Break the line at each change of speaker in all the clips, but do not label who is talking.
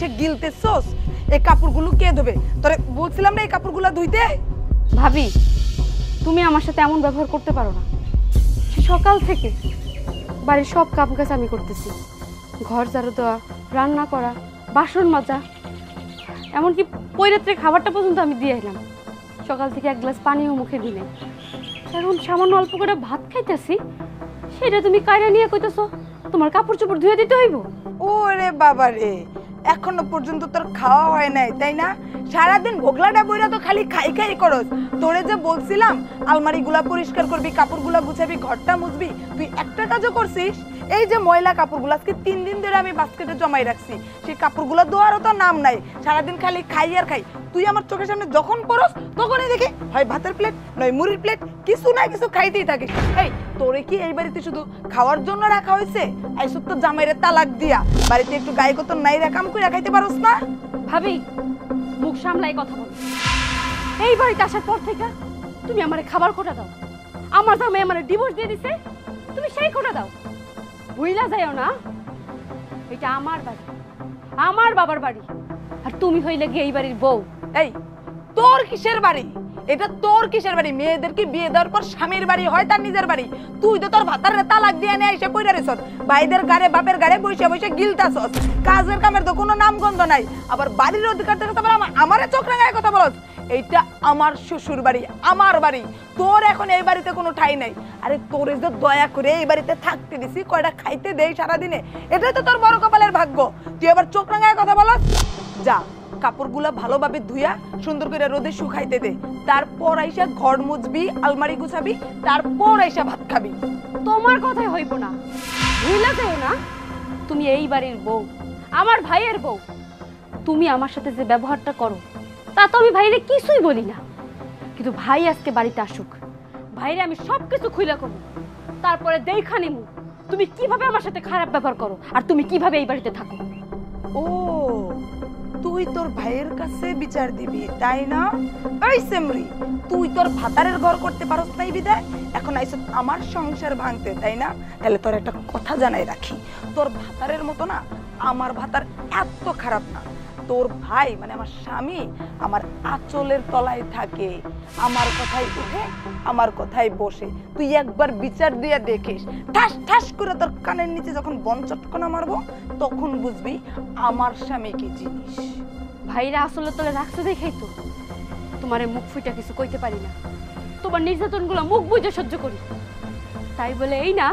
বসে গিলতেছস? এই কাপড়গুলো কে ধোবে? তোরে বলছিলাম না এই কাপড়গুলো ধুইতে।
ভাবি, তুমি আমার সাথে এমন ব্যবহার করতে পারো না। সকাল থেকে বাড়ির সব কাম কাজ আমি করতেছি, ঘর ঝাড়ু দেওয়া, রান্না করা, বাসন মাজা, এমনকি পৈরাত্রে খাবারটা পর্যন্ত আমি দিয়ে এলাম। সকাল থেকে এক গ্লাস পানিও মুখে দিই নাই। এখন সামান্য অল্প করে ভাত খাইতেছি, সেটা তুমি কায়রা নিয়ে কইতেছো তোমার কাপড় চোপড় ধুয়ে দিতে হইব?
ওরে বাবা রে, এখনো পর্যন্ত তোর খাওয়া হয় নাই তাই না? সারাদিন ভোগলাটা বইরা তো খালি খাই খাই করস। তোরে যে বলছিলাম আলমারিগুলা পরিষ্কার করবি, কাপড়গুলা গুছাবি, ঘরটা মুছবি, তুই একটা কাজও করছিস? এই যে ময়লা কাপড়গুলো আজকে 3 দিন ধরে আমি বাস্কেটে জমাই রাখছি, সেই কাপড়গুলো ধোয়ারও তো নাম নাই। সারাদিন খালি খাই আর খাই। তুই আমার চোখের সামনে যখন পড়স তখনই দেখি হয় ভাতের প্লেট নয় মুড়ির প্লেট, কিছু না কিছু খাইতেই থাকিস। এই তোরে কি এই বাড়িতে শুধু খাওয়ার জন্য রাখা হয়েছে? আইসব তো জামাইরে তালাক দিয়া বাড়িতে একটু গায়ে কত নাই রাখাম করে খাইতে পারোস না?
ভাবি, মুখ সামলাই কথা বলো। এই বাড়িতে আসার পর থেকে তুমি আমারে খাবার খোটা দাও। আমার জামাই আমারে ডিভোর্স দিয়ে দিছে, তুমি সেই খোটা দাও। ভুইলা যাইও না, এটা আমার বাড়ি, আমার বাবার বাড়ি, আর তুমি হইলে গিয়ে এই বাড়ির বউ।
এই তোর কিসের বাড়ি? এটা তোর কিসের বাড়ি? মেয়েদেরকে বিয়ে দেওয়ার পর স্বামীর বাড়ি হয় তার নিজের বাড়ি। তুই তো তোর ভাতার তালাক দিয়ে নিয়ে এসে পইরা রেছস, ভাইদের গাড়ে বাপের গাড়ে বসে বসে গিলতাছস। কাজের কামের তো কোনো নাম গন্ধ নাই, আবার বাড়ির অধিকার থেকে আমারে চোখ রাঙায় কথা বলস। এইটা আমার শ্বশুর বাড়ি, আমার বাড়ি। তোর এখন এই বাড়িতে কোনো ঠাঁই নাই। আরে তোর যে দয়া করে এই বাড়িতে থাকতে দিছি, কয়টা খাইতে দেই সারাদিনে, এটাই তো তোর বড় কপালের ভাগ্য। তুই আবার চোখ রাঙায় কথা বলস? যা কাপড়গুলা ভালোভাবে ধুইয়া সুন্দর করে রোদে শুকাইতে দে, তারপর আইসা ঘর মুছবি, আলমারি গুছাবি, তারপর আইসা ভাত খাবি।
তোমার কথাই হইব না। ভুইলা যাও না, তুমি এই বাড়ির বউ, আমার ভাইয়ের বউ। তুমি আমার সাথে যে ব্যবহারটা করো তা তো আমি ভাইরে কিছুই বলি না, কিন্তু ভাই আজকে বাড়িতে আসুক, ভাইরে আমি সবকিছু খুইলা করব, তারপরে দেখা নিমু তুমি কিভাবে আমার সাথে খারাপ ব্যবহার করো আর তুমি কিভাবে এই বাড়িতে থাকো।
ও, তুই তোর ভাইয়ের কাছে বিচার দিবি তাই না? এই সেমরি, তুই তোর ভাতারের ঘর করতে পারস নাই বিদায় এখন আইছ আমার সংসার ভাঙতে তাই না? তাহলে তোর একটা কথা জানাই রাখি, তোর ভাতারের মতো না আমার ভাতার এত খারাপ না। তোর ভাই মানে আমার স্বামী আমার আঁচলের তলায় থাকে, আমার কথাই উঠে আমার কথাই বসে। তুই একবার বিচার দিয়ে দেখিস, ঠাস ঠাস করে তোর কানের নিচে যখন বন চটকনা মারবো তখন বুঝবি আমার স্বামী কি জিনিস।
ভাইরা আসলে তোলে রাখতে দেখাই তো তোমারে মুখ ফুইটা কিছু কইতে পারি না, তোমার নির্যাতনগুলো মুখ বুঝে সহ্য করি। তাই বলে এই না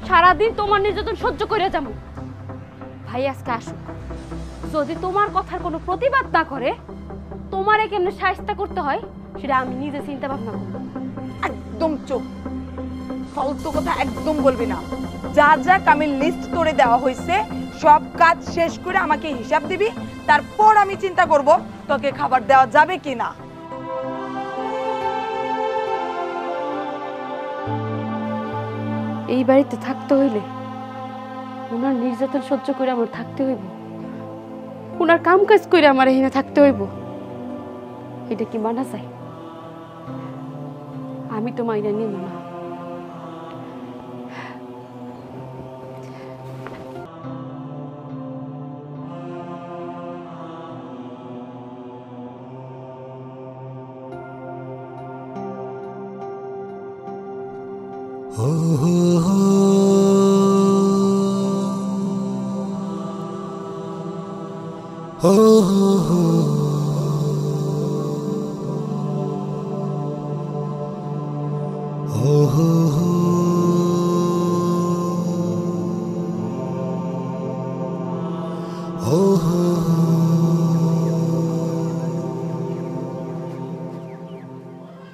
সারাদিন তোমার নির্যাতন সহ্য করে যাবো। ভাই আজকে আসুক, যদি তোমার কথার কোনো প্রতিবাদ না করে তোমারে কেমনে শায়েস্তা করতে হয় সেটা আমি নিজে চিন্তা ভাবনা করব।
একদম চুপ, ফালতু কথা একদম বলবি না। যা যা কামের লিস্ট তোরে দেওয়া হয়েছে সব কাজ শেষ করে আমাকে হিসাব দিবি, তারপর আমি চিন্তা করব তোকে খাবার দেওয়া যাবে কিনা।
এই বাড়িতে থাকতে হইলে ওনার নির্যাতন সহ্য করে আমার থাকতে হইব, ওনার কাম কাজ করে আমার এখানে থাকতে হইব, এটা কি মানা যায়? আমি তো মাইনা নিব না।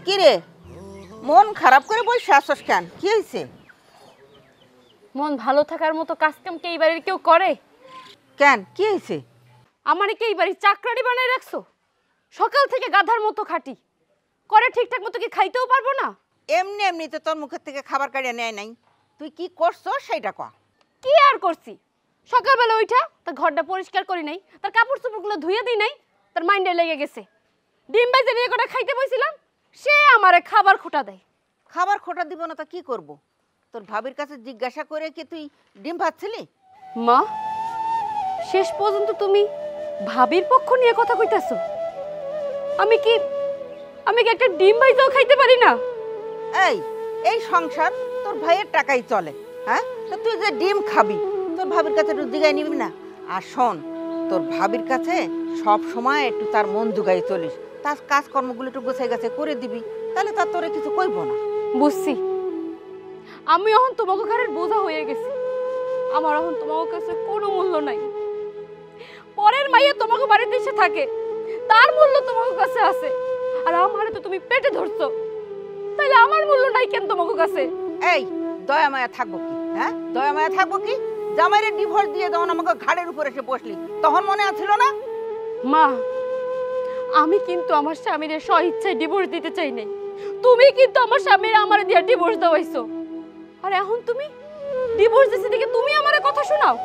কিরে মন খারাপ করে বসে আসস কেন? কি হয়েছে?
মন ভালো থাকার মতো কাজ কাম কি এই বাড়ির কেউ করে?
কেন কি হয়েছে?
আমারে কি এই বাড়ির চাকরানি বানাই রাখছো? সকাল থেকে গাধার মতো খাটি করে, ঠিকঠাক মতো কি খাইতেও পারবো না?
এমনি এমনি তো তোর মুখের থেকে খাবার কাটিয়ে নেয় নাই, তুই কি করছো সেটা কর।
কি আর করছি, সকালবেলা উঠা তার ঘরটা পরিষ্কার করি নাই, তার কাপড় চোপড়গুলো ধুয়ে দিই নাই, তার মাইন্ডে লেগে গেছে। ডিম ভাজে নিয়ে কটা খাইতে বইছিলাম, সে আমারে খাবার খোটা দেয়।
খাবার খোটা দিব না তা কি করব? তোর ভাবির কাছে জিজ্ঞাসা করে কি তুই ডিম ভাজছিলি?
মা, শেষ পর্যন্ত তুমি ভাবির পক্ষ নিয়ে কথা কইতাছো? আমি কি একটা ডিম ভাইজাও খাইতে পারি না?
এই সংসার তোর ভাইয়ের টাকাই চলে, হ্যাঁ? তা তুই যে ডিম খাবি তোর ভাবির কাছে একটু জিগাই নিবি না? আর শোন, তোর ভাবির কাছে সব সময় একটু তার মন জুগাই চলিস, তার কাজকর্মগুলো একটু গোছাই গাছে করে দিবি, তাহলে তার তোরে কিছু কইব না।
বুঝছি, আমি এখন তোমাকে ঘরের বোঝা হয়ে গেছি। আমার এখন তোমার কাছে কোনো মূল্য নাই। পরের মাইয়া তোমাকে বাড়িতে এসে থাকে, তার মূল্য তোমার কাছে আছে। আর আমারে তো তুমি পেটে ধরছো, তাইলে আমার মূল্য নাই কেন তোমার কাছে?
এই দয়া মায়া থাকবো কি? হ্যাঁ, দয়া মায়া থাকবো কি? জামাইরে ডিভোর্স দিয়ে যখন আমাকে ঘাড়ের উপর এসে বসলি তখন মনে আছিল না?
মা, আমি কিন্তু আমার স্বামীর স্বইচ্ছায় ডিভোর্স দিতে চাই নাই। তুমি কিন্তু আমার স্বামীর আমারে দিয়ে ডিভোর্স দেওয়াইছো। আর এখন তুমি ডিভোর্স দিতে থেকে তুমি আমারে কথা শোনাও?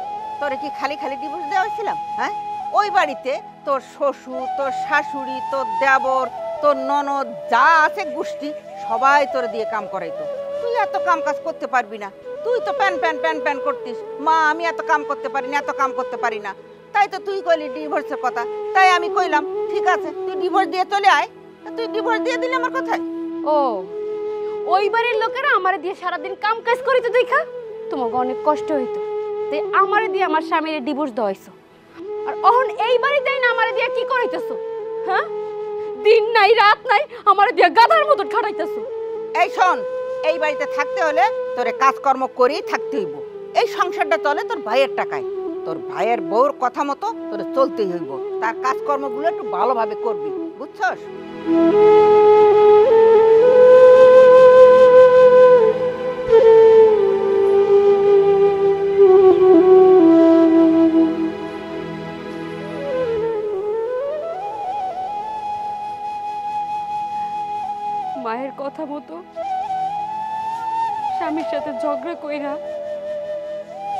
তোরে কি খালি খালি ডিভোর্স দেওয়া হয়েছিলাম? হ্যাঁ, ওই বাড়িতে তোর শ্বশুর, তোর শাশুড়ি, তোর দেবর, তোর ননদ যা আছে গোষ্ঠী সবাই তোরে দিয়ে কাম করাইতো। তুই এত কাম কাজ করতে পারবি না, তুই তো প্যান প্যান প্যান প্যান করতিস, মা আমি এত কাম করতে পারি না, এত কাম করতে পারি না। তাই তো তুই কইলি ডিভোর্সের কথা, তাই আমি কইলাম ঠিক আছে তুই ডিভোর্স দিয়ে চলে আয়। তুই ডিভোর্স দিয়ে দিলি আমার কথায়?
ও, ওই বাড়ির লোকেরা আমারে দিয়ে সারাদিন কাম কাজ করিত দেখা তোমাকে অনেক কষ্ট হইতো, তাই আমারে দিয়ে আমার স্বামীর ডিভোর্স দেওয়াইছো। আর অহন এই বাড়িতেই না আমারে দিয়ে কি করাইতেছো? হ্যাঁ, দিন নাই রাত নাই আমারে দিয়ে গাধার মতো খাটাইতেছো।
এই শোন, এই বাড়িতে থাকতে হলে তোরে কাজকর্ম করেই থাকতে হইব। এই সংসারটা চলে তোর ভাইয়ের টাকায়, তোর ভাইয়ের বউর কথা মতো তোরে চলতেই হইব। তার কাজকর্মগুলো একটু ভালোভাবে করবি, বুঝছস?
মায়ের কথা মতো স্বামীর সাথে ঝগড়া কইরা,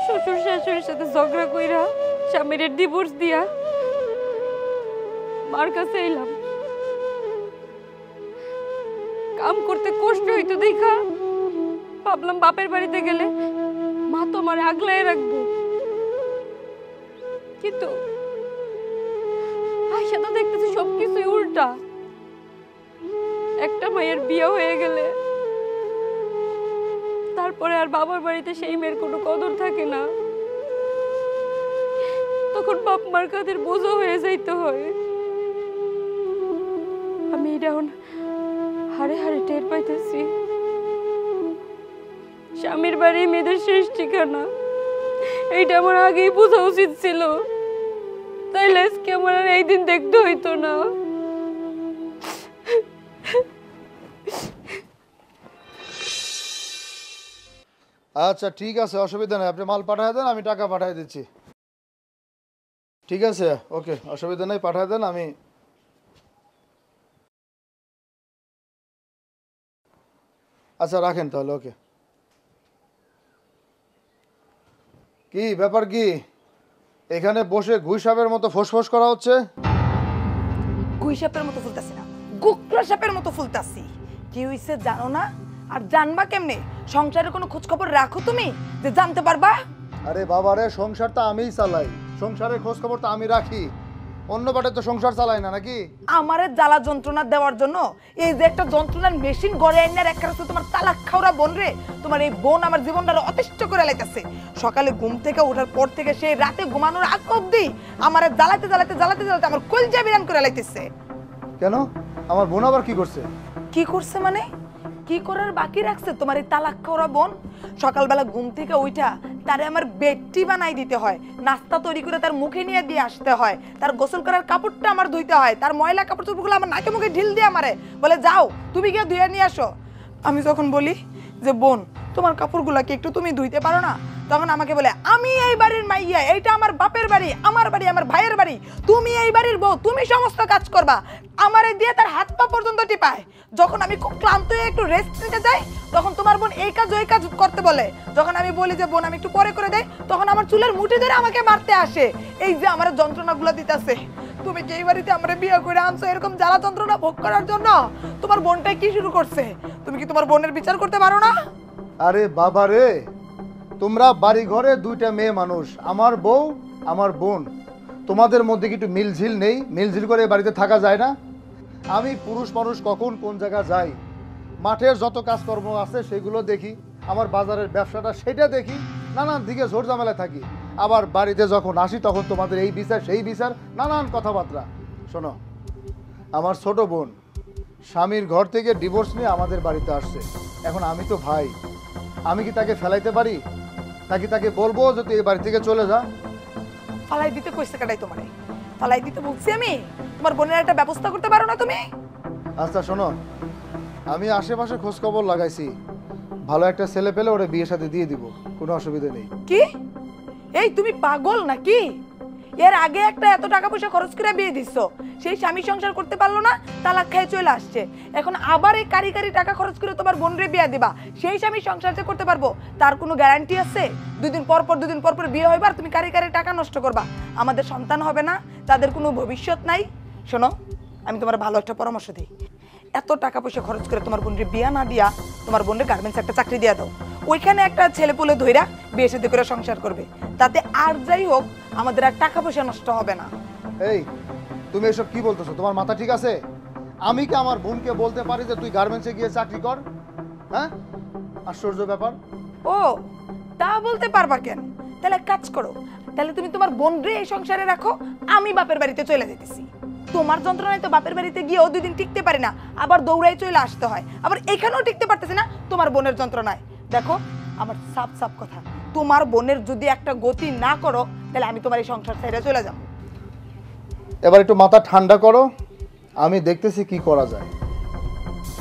শ্বশুর শাশুড়ির সাথে ঝগড়া কইরা, স্বামীর ডিভোর্স দিয়া মার কাছে এলাম। কাম করতে কষ্ট হইতো দেখা ভাবলাম বাপের বাড়িতে গেলে মা তো আমার আগলায় রাখবো। কিন্তু আয়সা তো দেখতেছি সবকিছুই উল্টা। একটা মায়ের বিয়ে হয়ে গেলে তারপরে আর বাবার বাড়িতে সেই মেয়ের কোনো কদর থাকে না, তখন বাপ মার কাঁধের বোঝা হয়ে যাইতে হয়। আমি এটা এখন হাড়ে হাড়ে টের পাইতেছি। স্বামীর বাড়ি মেয়েদের শেষ ঠিকানা, এইটা আমার আগেই বোঝা উচিত ছিল, তাইলে আজকে আমার আর এই দিন দেখতে হইতো না।
আচ্ছা ঠিক আছে, অসুবিধা নেই, আপনি মাল পাঠিয়ে দেন, আমি টাকা পাঠিয়ে দিচ্ছি। ঠিক আছে, ওকে, অসুবিধা নেই, পাঠিয়ে দেন। আমি আচ্ছা রাখেন তাহলে, ওকে। কি ব্যাপার, কি এখানে বসে ঘুষাপের মতো ফোসফোস করা হচ্ছে?
গুইসাপের মতো ফুলতাছি না, গোকরা সাপের মতো ফুলতাছি। কি হইছে জানো না? আর জানবা কেমনে? সংসারের কোনো খোঁজ খবর রাখো তুমি যে জানতে পারবা?
আরে বাবা রে, সংসার তো আমিই চালাই, সংসারের খোঁজ খবর তো আমি রাখি, অন্য বাটে তো সংসার চালাই না নাকি?
আমারে জ্বালা যন্ত্রণা দেওয়ার জন্য এই যে একটা যন্ত্রণার মেশিন গড়ে আইনার একটা হচ্ছে তোমার তালাক খাওয়া বোন রে। তোমার এই বোন আমার জীবনটা অতিষ্ঠ করে লাইতেছে। সকালে ঘুম থেকে ওঠার পর থেকে সে রাতে ঘুমানোর আগ অব্দি আমারে জ্বালাতে জ্বালাতে জ্বালাতে জ্বালাতে আমার কলজা বিরান করে লাইতেছে।
কেন, আমার বোন আবার কি করছে?
কি করছে মানে? কি করার বাকি রাখছে তোমার এই তালাক খাওয়া বোন? সকালবেলা ঘুম থেকে ওইটা তারে আমার বেডটি বানাই দিতে হয়, নাস্তা তৈরি করে তার মুখে নিয়ে দিয়ে আসতে হয়, তার গোসল করার কাপড়টা আমার ধুইতে হয়, তার ময়লা কাপড় চোপড়গুলো আমার নাকে মুখে ঢিল দিয়ে আমারে বলে যাও তুমি গিয়ে ধুয়ে নিয়ে আসো। আমি যখন বলি যে বোন তোমার কাপড়গুলো কি একটু তুমি ধুইতে পারো না, তখন আমাকে বলে আমি এই বাড়ির মাইয়া, এইটা আমার বাপের বাড়ি, আমার ভাইয়ের বাড়ি, তুমি এই বাড়ির বউ, তুমি সমস্ত কাজ করবা। আমারে দিয়ে তার হাত পা পর্যন্ত টিপায়। যখন আমি খুব ক্লান্ত হয়ে একটু রেস্ট নিতে যাই তখন তোমার বোন এই কাজ ওই কাজ করতে বলে। যখন আমি বলি যে বোন আমি একটু পরে করে দেই তখন আমার চুলের মুঠি ধরে আমাকে মারতে আসে। এই যে আমার যন্ত্রণাগুলো দিতেছে। তুমি কি এই বাড়িতে আমরা বিয়ে করে আনছো এরকম জ্বালা যন্ত্রণা ভোগ করার জন্য? তোমার বোনটাই কি শুরু করছে? তুমি কি তোমার বোনের বিচার করতে পারো না?
আরে বাবা রে, তোমরা বাড়ি ঘরে দুইটা মেয়ে মানুষ, আমার বউ আমার বোন, তোমাদের মধ্যে কি একটু মিলঝিল নেই? মিলঝিল করে বাড়িতে থাকা যায় না? আমি পুরুষ মানুষ কখন কোন জায়গা যাই, মাঠের যত কাজকর্ম আছে সেগুলো দেখি, আমার বাজারের ব্যবসাটা সেটা দেখি, নানান দিকে ঝোর ঝামেলা থাকি। আবার বাড়িতে যখন আসি তখন তোমাদের এই বিচার সেই বিচার, নানান কথাবার্তা। শোনো, আমার ছোট বোন স্বামীর ঘর থেকে ডিভোর্স নিয়ে আমাদের বাড়িতে আসছে। এখন আমি তো ভাই, আমি কি তাকে ফেলাইতে পারি? নাকি তাকে বলবো যে তুই এই বাড়ি থেকে চলে যা?
ফালাই দিতে কইছে কাটাই তোমারে? ফালাই দিতে বলছি আমি? তোমার বোনের একটা ব্যবস্থা করতে পারো না তুমি?
আচ্ছা শোনো, আমি আশেপাশে খোঁজ খবর লাগাইছি, ভালো একটা ছেলে পেলে ওরে বিয়ে সাথে দিয়ে দিব, কোনো অসুবিধা নেই।
কি? এই তুমি পাগল নাকি? এর আগে একটা এত টাকা পয়সা খরচ করে বিয়ে দিছো, সেই স্বামী সংসার করতে পারলো না, তালাক খেয়ে চলে আসছে। এখন আবার এই কারি কারি টাকা খরচ করে তোমার বোনরে বিয়ে দিবা, সেই স্বামী সংসার যে করতে পারবো তার কোনো গ্যারান্টি আছে? দুদিন পর পর বিয়ে হইবা আর তুমি কারি কারি টাকা নষ্ট করবা, আমাদের সন্তান হবে না, তাদের কোনো ভবিষ্যৎ নাই। শোনো, আমি তোমার ভালো একটা পরামর্শ দিই, এত টাকা পয়সা খরচ করে তোমার বোনরে বিয়া না দিয়া তোমার বোনের গার্মেন্টস একটা চাকরি দিয়ে দাও, ওইখানে একটা ছেলে পুলে ধইরা বিয়ে সাথে করে সংসার করবে, তাতে আর যাই হোক আমাদের আর টাকা পয়সা নষ্ট হবে না।
এই তুমি এসব কি বলতেছো? তোমার মাথা ঠিক আছে? আমি কি আমার বোনকে বলতে পারি যে তুই গার্মেন্টসে গিয়ে চাকরি কর? হ্যাঁ, আশ্চর্য ব্যাপার।
ও, তা বলতে পারবা কেন? তাহলে এক কাজ করো, তাহলে তুমি তোমার বোনরে এই সংসারে রাখো, আমি বাপের বাড়িতে চলে যেতেছি। তোমার যন্ত্রণায় তো বাপের বাড়িতে গিয়েও 2 দিন টিকতে পারি না, আবার দৌড়াই চলে আসতে হয়, আবার এখানেও টিকতে পারতেছি না তোমার বোনের যন্ত্রণায়। দেখো, আমার সাফ সাফ কথা, তোমার বোনের যদি একটা গতি না করো তাহলে আমি তোমার এই সংসার ছেড়ে চলে যাব।
এবার একটু মাথা ঠান্ডা করো, আমি দেখতেছি কি করা যায়।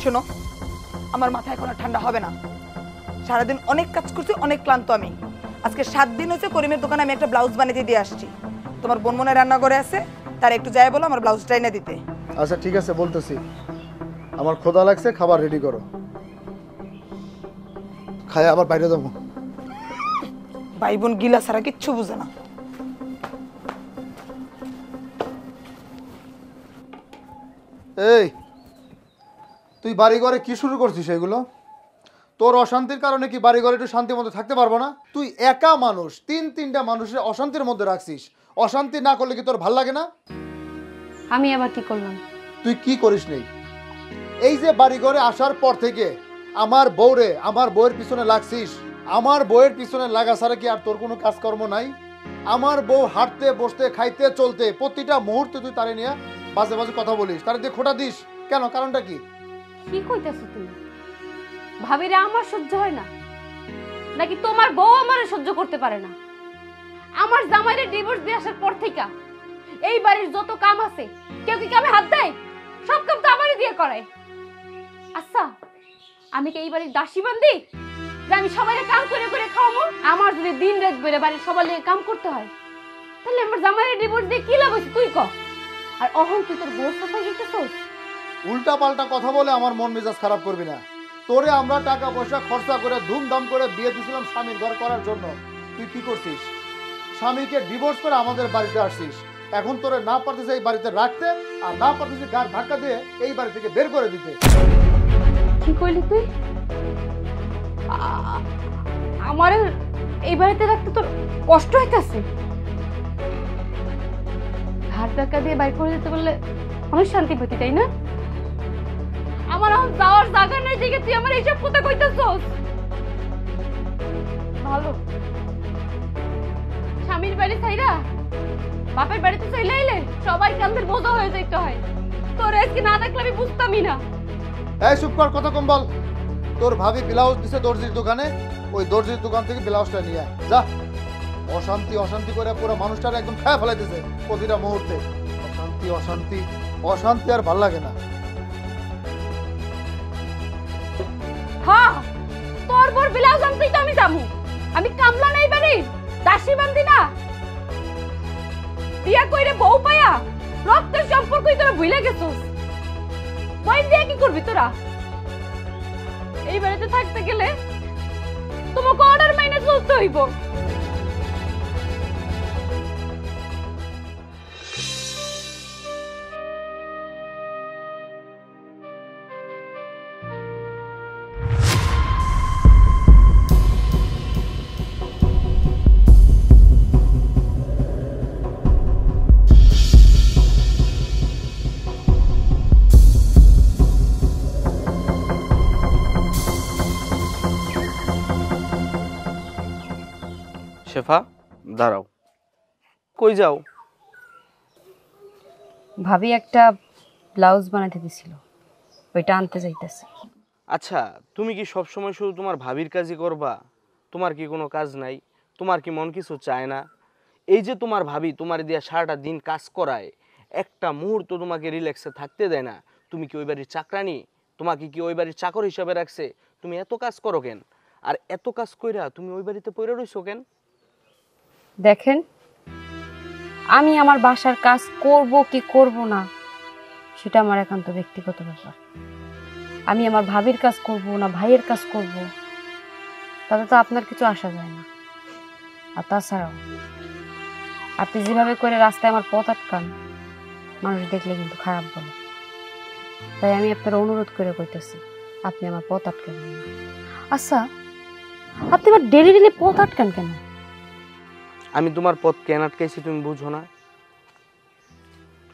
শোনো, আমার মাথা এখন আর ঠান্ডা হবে না, সারাদিন অনেক কাজ করছি, অনেক ক্লান্ত আমি। আজকে 7 দিন হয়েছে করিমের দোকানে আমি একটা ব্লাউজ বানিয়ে দিয়ে আসছি, তোমার বোন মনে রান্নাঘরে আছে, তার একটু যাই বলো আমার ব্লাউজটা এনে দিতে।
আচ্ছা ঠিক আছে, বলতেছি। আমার ক্ষুধা লাগছে, খাবার রেডি করো, খাই আবার বাইরে যাবো।
ভাই বোন গিলা ছাড়া কিচ্ছু বুঝে না।
এই তুই বাড়ি ঘরে কি শুরু করছিস? এগুলো তোর অশান্তির কারণে কি বাড়ি ঘরে একটু শান্তির মধ্যে থাকতে পারবো না? তুই একা মানুষ, 3-3টা মানুষের অশান্তির মধ্যে রাখছিস। অশান্তি না করলে কি তোর ভাল লাগে না?
আমি আবার কি করলাম?
তুই কি করিস নেই? এই যে বাড়ি ঘরে আসার পর থেকে আমার বউয়ের পিছনে লাগছিস। আমার বউয়ের পিছনে লাগা ছাড়া কি আর তোর কোনো কাজকর্ম নাই? আমার বউ হাঁটতে বসতে খাইতে চলতে প্রতিটা মুহূর্তে তুই তারে নিয়ে বাজে বাজে কথা বলিস, তারে দিয়ে খোটা দিস কেন? কারণটা কি?
কি কইতাছো তুমি? ভাবিরে আমার সহ্য হয় না নাকি তোমার বউ আমারে সহ্য করতে পারে না? আমার জামাইরে ডিভোর্স দিয়ে আসার পর থেকে এই বাড়ির যত কাম আছে কেউ কি কামে হাত দেয়? সব কাম তো আমারই দিয়ে করায়। আচ্ছা, আমি কি এই বাড়ির দাসী বান্দি যে আমি সবাইকে কাম করে করে খাওয়াবো? আমার যদি দিন রাত বেড়ে বাড়ির সবার লিগে কাম করতে হয় তাহলে আমার জামাইরে ডিভোর্স দিয়ে কি লাভ হইছে তুই ক? আর অহন তুই তোর বউর সাথে গেতেছস?
উল্টা পাল্টা কথা বলে আমার মন মেজাজ খারাপ করবি না। তোরে আমরা টাকা পয়সা খরচা করে ধুমধাম করে বিয়ে দিয়েছিলাম স্বামীর ঘর করার জন্য। তুই কি করছিস? স্বামীকে ডিভোর্স করে আমাদের বাড়িতে আসছিস। এখন তোরে না পারতিস এই বাড়িতে রাখতে, আর না পারতিস গার ধাক্কা দিয়ে এই বাড়ি থেকে বের করে দিতে।
কি কইলি তুই? আমার এই বাড়িতে রাখতে তোর কষ্ট হইতাছে? ঘাট ধাক্কা দিয়ে বাইর করে দিতে বললে অনেক শান্তি পেতি, তাই না? আমার এখন যাওয়ার জায়গা নেই দেখে তুই আমার এইসব কথা কইতাছস? ভালো, স্বামীর বাড়ি ছাইরা বাপের বাড়িতে চলে আইলে সবাই কান্দের বোঝা হয়ে যাইতে হয়। তোর আজকে না দেখলে আমি বুঝতামই না।
এই চুপ কর, কথা কম বল। তোর ভাবি ব্লাউজ দিছে দর্জির দোকানে, ওই দর্জির দোকান থেকে ব্লাউজটা নিয়ে আয় যা। অশান্তি অশান্তি করে পুরো মানুষটার একদম খায় ফেলাইতেছে প্রতিটা মুহূর্তে। অশান্তি অশান্তি অশান্তি আর ভাল লাগে না।
হ্যাঁ, তোর বোর ব্লাউজ আনতেই তো আমি যাবো। আমি কামলা নাই বাড়ি, দাসী বান্দি না। বিয়া কইরে বউ পায়া রক্তের সম্পর্কই তোরা ভুলে গেছিস। বই দিয়ে কি করবি তোরা? এই বাড়িতে থাকতে গেলে তোমাকে অর্ডার মাইনে চলতে হইব।
শেফা দাঁড়াও, কই যাও?
ভাবি একটা ব্লাউজ বানাতে দিছিল, ওইটা আনতে যাইতেছে।
আচ্ছা, তুমি কি সব সময় শুধু তোমার ভাবির কাজই করবা? তোমার কি কোনো কাজ নাই? তোমার কি মন কিছু চায় না? এই যে তোমার ভাবি তোমার দিয়া সারাটা দিন কাজ করায়, একটা মুহূর্ত তোমাকে রিল্যাক্সে থাকতে দেয় না। তুমি কি ওই বাড়ির চাকরানি? তোমাকে কি ওই বাড়ির চাকর হিসাবে রাখছে? তুমি এত কাজ করো কেন? আর এত কাজ কইরা তুমি ওই বাড়িতে পড়ে রইছো কেন?
দেখেন, আমি আমার বাসার কাজ করব কি করব না সেটা আমার একান্ত ব্যক্তিগত ব্যাপার। আমি আমার ভাবির কাজ করব না ভাইয়ের কাজ করব তাতে তো আপনার কিছু আসা যায় না। আর তাছাড়াও আপনি যেভাবে করে রাস্তায় আমার পথ আটকান, মানুষ দেখলে কিন্তু খারাপ বলে। তাই আমি আপনার অনুরোধ করে কইতেছি, আপনি আমার পথ আটকাবেন না। আচ্ছা, আপনি আমার ডেলি ডেলি পথ আটকান কেন?
আমি তোমার পথ কেন আটকাইছি তুমি বুঝো না?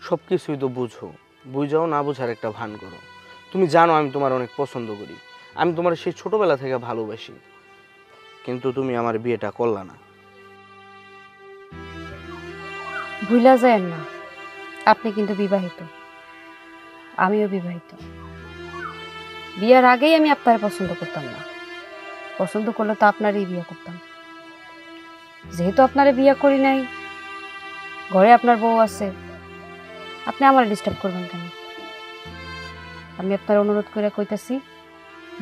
সব কিছুই তো বুঝো, বুঝাও না বুঝার একটা ভান করো। তুমি জানো আমি তোমার অনেক পছন্দ করি, আমি তোমার সেই ছোটবেলা থেকে ভালোবাসি, কিন্তু তুমি আমার বিয়েটা করলা না।
ভুলা যায় না, আপনি কিন্তু বিবাহিত, আমিও বিবাহিত। বিয়ার আগেই আমি আপনার পছন্দ করতাম না, পছন্দ করলে তো আপনারই বিয়ে করতাম। যেহেতু আপনারে বিয়ে করি নাই, ঘরে আপনার বউ আছে, আপনি আমার ডিস্টার্ব করবেন কেন? আমি আপনার অনুরোধ করে কইতাছি,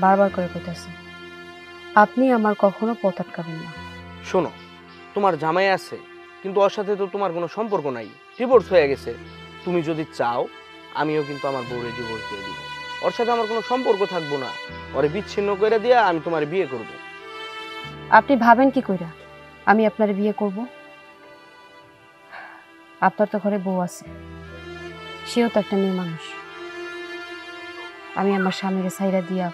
বারবার করে কইতাছি, আপনি আমার কখনো পথ আটকাবেন না।
শোনো, তোমার জামাই আছে, কিন্তু ওর সাথে তো তোমার কোনো সম্পর্ক নাই, ডিভোর্স হয়ে গেছে। তুমি যদি চাও আমিও কিন্তু আমার বউরে ডিভোর্স দিয়ে দিব, ওর সাথে আমার কোনো সম্পর্ক থাকবো না, ওরে বিচ্ছিন্ন করে দিয়ে আমি তোমার বিয়ে করব।
আপনি ভাবেন কি কইরা আমি আপনার বিয়ে করব? আপনার তো ঘরে বউ আছে, সেও তো একটা মেয়ে মানুষ। আমি আমার স্বামীকে ছাইরা দিয়া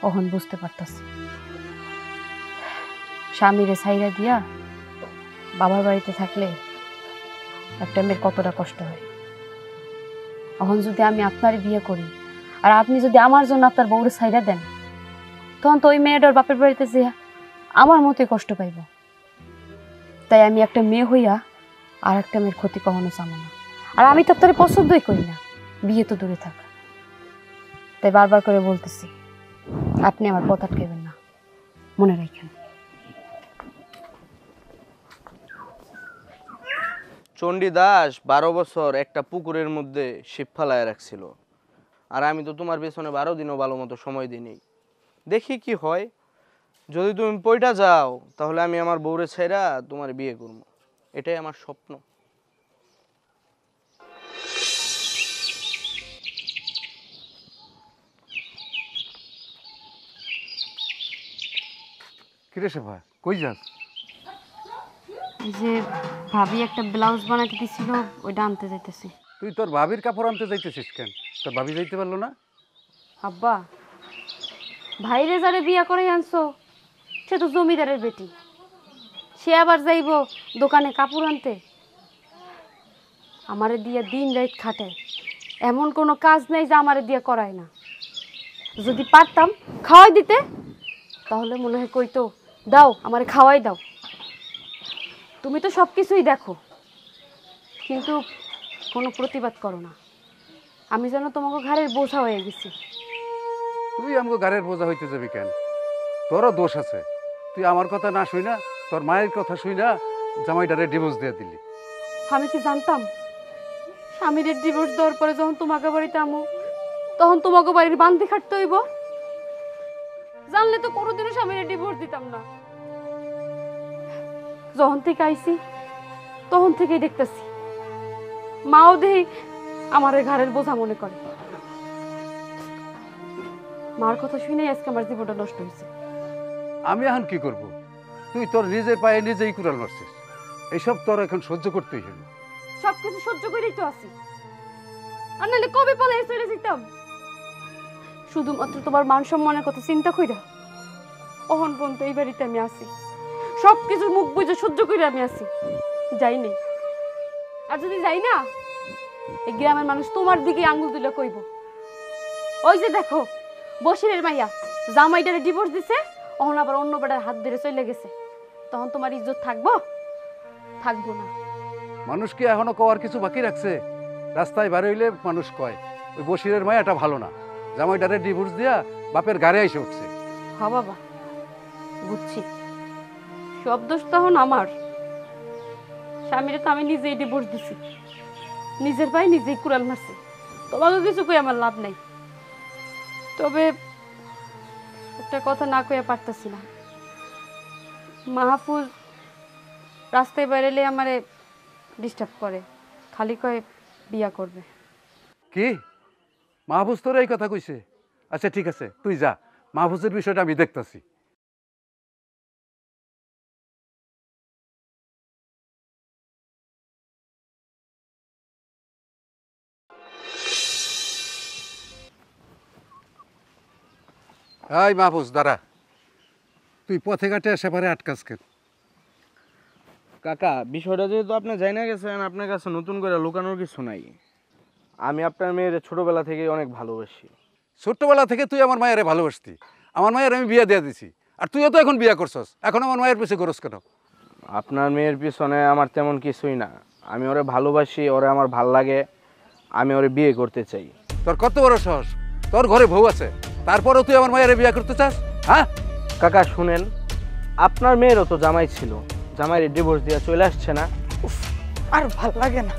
অহন বুঝতে পারতাছি, স্বামীরে ছাইরা দিয়া বাবার বাড়িতে থাকলে একটা মেয়ের কতটা কষ্ট হয়। অহন যদি আমি আপনার বিয়ে করি আর আপনি যদি আমার জন্য আপনার বউরে ছাইরা দেন, তখন তো ওই মেয়েটার বাপের বাড়িতে যে আমার মতোই কষ্ট পাইব। তাই আমি একটা মেয়ে হইয়া আর একটা মেয়ের ক্ষতি কখনো চাবো না। আর আমি তো আপনার পছন্দই করি না, বিয়ে তো দূরে থাক। তাই বারবার করে বলতেছি, আপনি আমার পথ আটকাবেন না, মনে রাখেন।
চণ্ডীদাস 12 বছর একটা পুকুরের মধ্যে শিব ফালায় রাখছিল, আর আমি তো তোমার পেছনে 12 দিনও ভালো মতো সময় দিই। দেখি কি হয়। যদি তুমি পয়টা যাও তাহলে আমি আমার বউরে ছেড়া তোমার বিয়ে করব, এটাই আমার স্বপ্ন।
কিরে শেফা, কই যাস?
যে ভাবি একটা ব্লাউজ বানাতে দিছিল, ওইটা আনতে যাইতেছি।
তুই তোর ভাবির কাপড় আনতে যাইতেছিস কেন? তোর ভাবি যাইতে পারলো না?
আব্বা, ভাইরে যারে বিয়া করে আনছো সে তো জমিদারের বেটি, সে আবার যাইব দোকানে কাপড় আনতে? আমারে দিয়া দিন রাত খাটায়, এমন কোনো কাজ নেই যে আমারে দিয়া করায় না। যদি পারতাম খাওয়াই দিতে তাহলে মনে হয় কইতো, দাও আমারে খাওয়াই দাও। তুমি তো সব কিছুই দেখো, কিন্তু কোনো প্রতিবাদ করো না। আমি যেন তোমাকে ঘাড়ের বোঝা হয়ে গেছি।
তুই আমাকে গাড়ির বোঝা হইতে যাবি কেন? তোরও দোষ আছে। তুই আমার কথা না শুই না, তোর মায়ের কথা শুই না জামাইটারে ডিভোর্স দিয়ে দিলি।
আমি কি জানতাম স্বামীর ডিভোর্স দেওয়ার পরে যখন তোমাকে বাড়িতে আমো তখন তোমাকে বাড়ির বান্দি খাটতে হইব? জানলে তো কোনোদিনও স্বামীর ডিভোর্স দিতাম না। যখন থেকে আইছি তখন থেকেই দেখতেছি মাও দেহি আমার ঘাড়ের বোঝা মনে করে। মার কথা শুনে আজকে আমার জীবনটা নষ্ট হয়েছে।
আমি এখন কি করব? তুই তোর নিজের পায়ে নিজেই কুড়াল মারছিস, এইসব তোর এখন সহ্য করতেই হলো।
সবকিছু সহ্য করেই তো আছি, আর নাহলে কবে পালাই চলে যেতাম। শুধুমাত্র তোমার মান সম্মানের কথা চিন্তা কইরা অহন পর্যন্ত এই বাড়িতে আমি আছি, সবকিছুর মুখ বুঝে সহ্য করে আমি আছি, যাই নেই। আর যদি যাই না, এই গ্রামের মানুষ তোমার দিকে আঙ্গুল তুলে কইব, ওই যে দেখো বসিরের মাইয়া জামাইটারে ডিভোর্স দিছে, অহন আবার অন্য বেটার হাত ধরে চলে গেছে। তখন তোমার ইজ্জত থাকবো? থাকবো না।
মানুষ কি এখনো কওয়ার কিছু বাকি রাখছে? রাস্তায় বার হইলে মানুষ কয় ওই বসিরের মায়াটা ভালো না, জামাইটারে ডিভোর্স দিয়া বাপের গাড়ি এসে উঠছে।
হ বাবা, বুঝছি। সব দোষ তখন আমার। স্বামীরে তো আমি নিজেই ডিভোর্স দিছি, নিজের ভাই নিজেই কুড়াল মারছি। তোমাকে কিছু কই আমার লাভ নাই। তবে একটা কথা না কইয়া পারতেছি না। মাহফুজ রাস্তায় বেরোলে আমারে ডিস্টার্ব করে, খালি কয়ে বিয়া করবে।
কি মাহফুজ তোর এই কথা কইছে? আচ্ছা ঠিক আছে, তুই যা, মাহফুজের বিষয়টা আমি দেখতাছি। এই মাহফুজ দাঁড়া, তুই পথে ঘাটে সেপারে আটকাস কেন?
কাকা, বিষয়টা যেহেতু আপনি জানা গেছেন, আপনার কাছে নতুন করে লুকানোর কিছু নাই। আমি আপনার মেয়ের ছোটবেলা থেকে অনেক ভালোবাসি।
ছোট্টবেলা থেকে তুই আমার মায়ের ভালোবাসতি, আমার মায়ের আমি বিয়ে দিয়ে দিছি, আর তুইও তো এখন বিয়ে করছস, এখন আমার মায়ের পিছিয়ে করস কেন?
আপনার মেয়ের পিছনে আমার তেমন কিছুই না। আমি ওরে ভালোবাসি, ওরে আমার ভাল লাগে, আমি ওরে বিয়ে করতে চাই।
তোর কত বড় সাহস! তোর ঘরে বউ আছে, তারপরেও তুই আমার মায়ের বিয়ে করতে চাস? হ্যাঁ
কাকা শুনেন, আপনার মেয়েরও তো জামাই ছিল, জামাইয়ের ডিভোর্স দিয়ে চলে আসছে না?
উফ, আর ভাল লাগে না,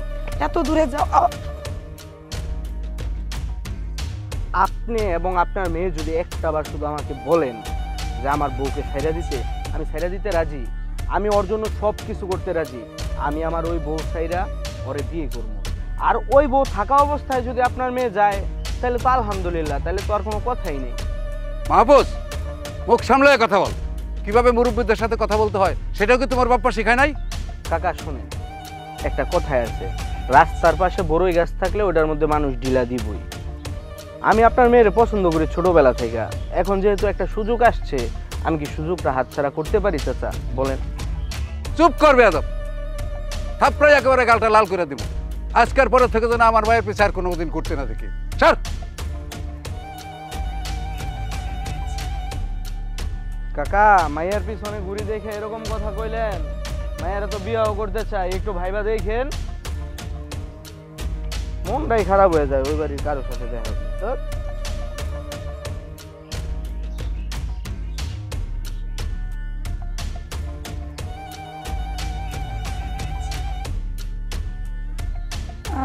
এত দূরে যাও।
আপনি এবং আপনার মেয়ে যদি একটাবার শুধু আমাকে বলেন যে আমার বউকে ছেড়ে দিতে, আমি ছেড়ে দিতে রাজি। আমি ওর জন্য সব কিছু করতে রাজি। আমি আমার ওই বউ ছাইরা ওরে বিয়ে করবো। আর ওই বউ থাকা অবস্থায় যদি আপনার মেয়ে যায়, তাহলে তো আলহামদুলিল্লাহ, তাহলে তো আর কোনো কথাই নেই।
মাহফুজ, মুখ সামলায় কথা বল। কিভাবে মুরব্বীদের সাথে কথা বলতে হয় সেটাও কি তোমার বাপ্পা শেখায় নাই?
কাকা শুনেন, একটা কথাই আছে, রাস্তার পাশে বড়ই গাছ থাকলে ওটার মধ্যে মানুষ ঢিলা দিবই। আমি আপনার মেয়ের পছন্দ করি ছোটবেলা থেকে। এখন যেহেতু একটা সুযোগ আসছে, আমি কি সুযোগটা হাতছাড়া করতে পারি চাচা? বলেন।
চুপ করবে আদব, থাপড়াই একেবারে গালটা লাল করে দিব। আজকের পরে থেকে যেন আমার মায়ের পিছে আর কোনোদিন করতে না দেখি। স্যার
কাকা, মায়ের পিছনে ঘুরি দেখে এরকম কথা কইলেন? মায়েরা তো বিয়েও করতে চাই, একটু ভাইবা দেখেন। মনটাই খারাপ হয়ে যায় ওই বাড়ির কারোর সাথে দেখা তো।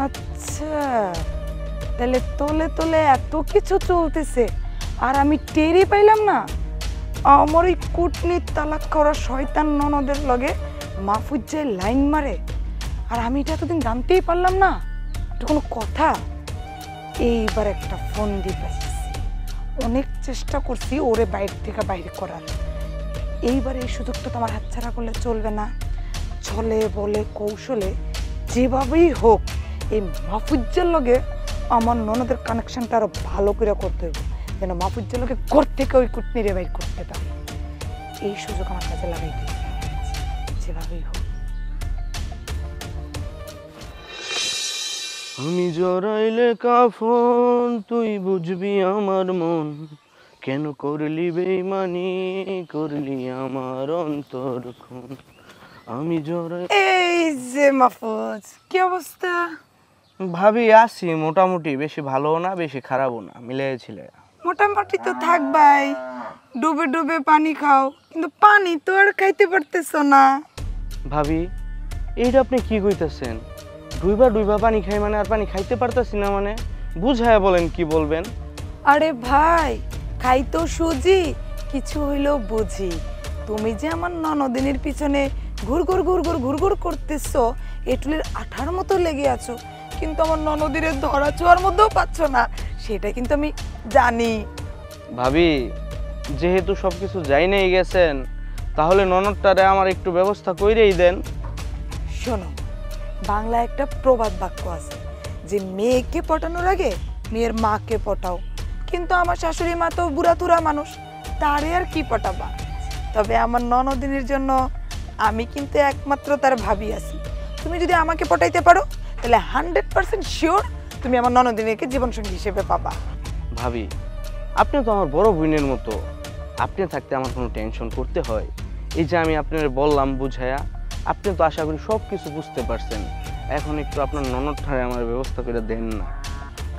আচ্ছা, তাহলে তলে তলে এত কিছু চলতেছে আর আমি টেরই পাইলাম না। আমার ওই কুটনির তালাক করা শয়তান ননদের লগে মাহফুজ যে লাইন মারে, আর আমি এটা এতদিন জানতেই পারলাম না। এটা কোনো কথা? এইবার একটা ফোন দিয়ে পাইছি, অনেক চেষ্টা করছি ওরে বাইরে থেকে বাইরে করার। এইবার এই সুযোগটা তো আমার হাতছাড়া করলে চলবে না। ছলে বলে কৌশলে যেভাবেই হোক এই মাহফুজ্জের লগে আমার ননদের কানেকশনটা আরো ভালো করে করতে হবে, যেন মাহফুজ্জের লগে ঘর থেকে ওই কুটনিরে বাইর করতে পারে। এই সুযোগ আমার কাছে লাগাই দিই, যেভাবেই হোক।
আমি জড়াইলে কাফন, তুই বুঝবি আমার মন, কেন করলি বেইমানি, করলি আমার অন্তর খুন। আমি জড়াই।
এই যে মাহফুজ, কি অবস্থা?
ভাবি আছি মোটামুটি, বেশি ভালোও না বেশি খারাপও না, মিলেছিল।
মোটামুটি তো থাকবাই, ডুবে ডুবে পানি খাও, কিন্তু পানি তো আর খাইতে পারতেছ না।
ভাবি, এইটা আপনি কি কইতেছেন? ডুইবা ডুইবা পানি খাই মানে আর পানি খাইতে পারতাছি না মানে? বুঝায় বলেন, কি বলবেন?
আরে ভাই, খাই তো সুজি, কিছু হইলেও বুঝি। তুমি যে আমার ননদিনীর পিছনে ঘুরঘুর ঘুরঘুর ঘুরঘুর করতেছো, এটুলির আঠার মতো লেগে আছো, কিন্তু আমার ননদিনের ধরা ছোঁয়ার মধ্যেও পাচ্ছ না, সেটা কিন্তু আমি জানি।
ভাবি, যেহেতু সবকিছু জাইনেই গেছেন, তাহলে ননদটারে আমার একটু ব্যবস্থা কইরেই দেন।
শোনো, বাংলায় একটা প্রবাদ বাক্য আছে যে মেয়েকে পটানোর আগে মেয়ের মাকে পটাও, কিন্তু আমার শাশুড়ি মা তো বুড়াতুরা মানুষ, তারে আর কি পটাবা। তবে আমার ননদিনীর জন্য আমি কিন্তু একমাত্র তার ভাবি আছি। তুমি যদি আমাকে পটাইতে পারো, তাহলে 100% শিওর তুমি আমার ননদিনীকে জীবনসঙ্গী হিসেবে পাবা।
ভাবি, আপনি তো আমার বড় বোনের মতো, আপনি থাকতে আমার কোনো টেনশন করতে হয়? এই যে আমি আপনার বললাম বুঝায়া, আপনি তো আশা করি সব কিছু বুঝতে পারছেন। এখন একটু আপনার ননদটারে আমার ব্যবস্থা করে দেন না।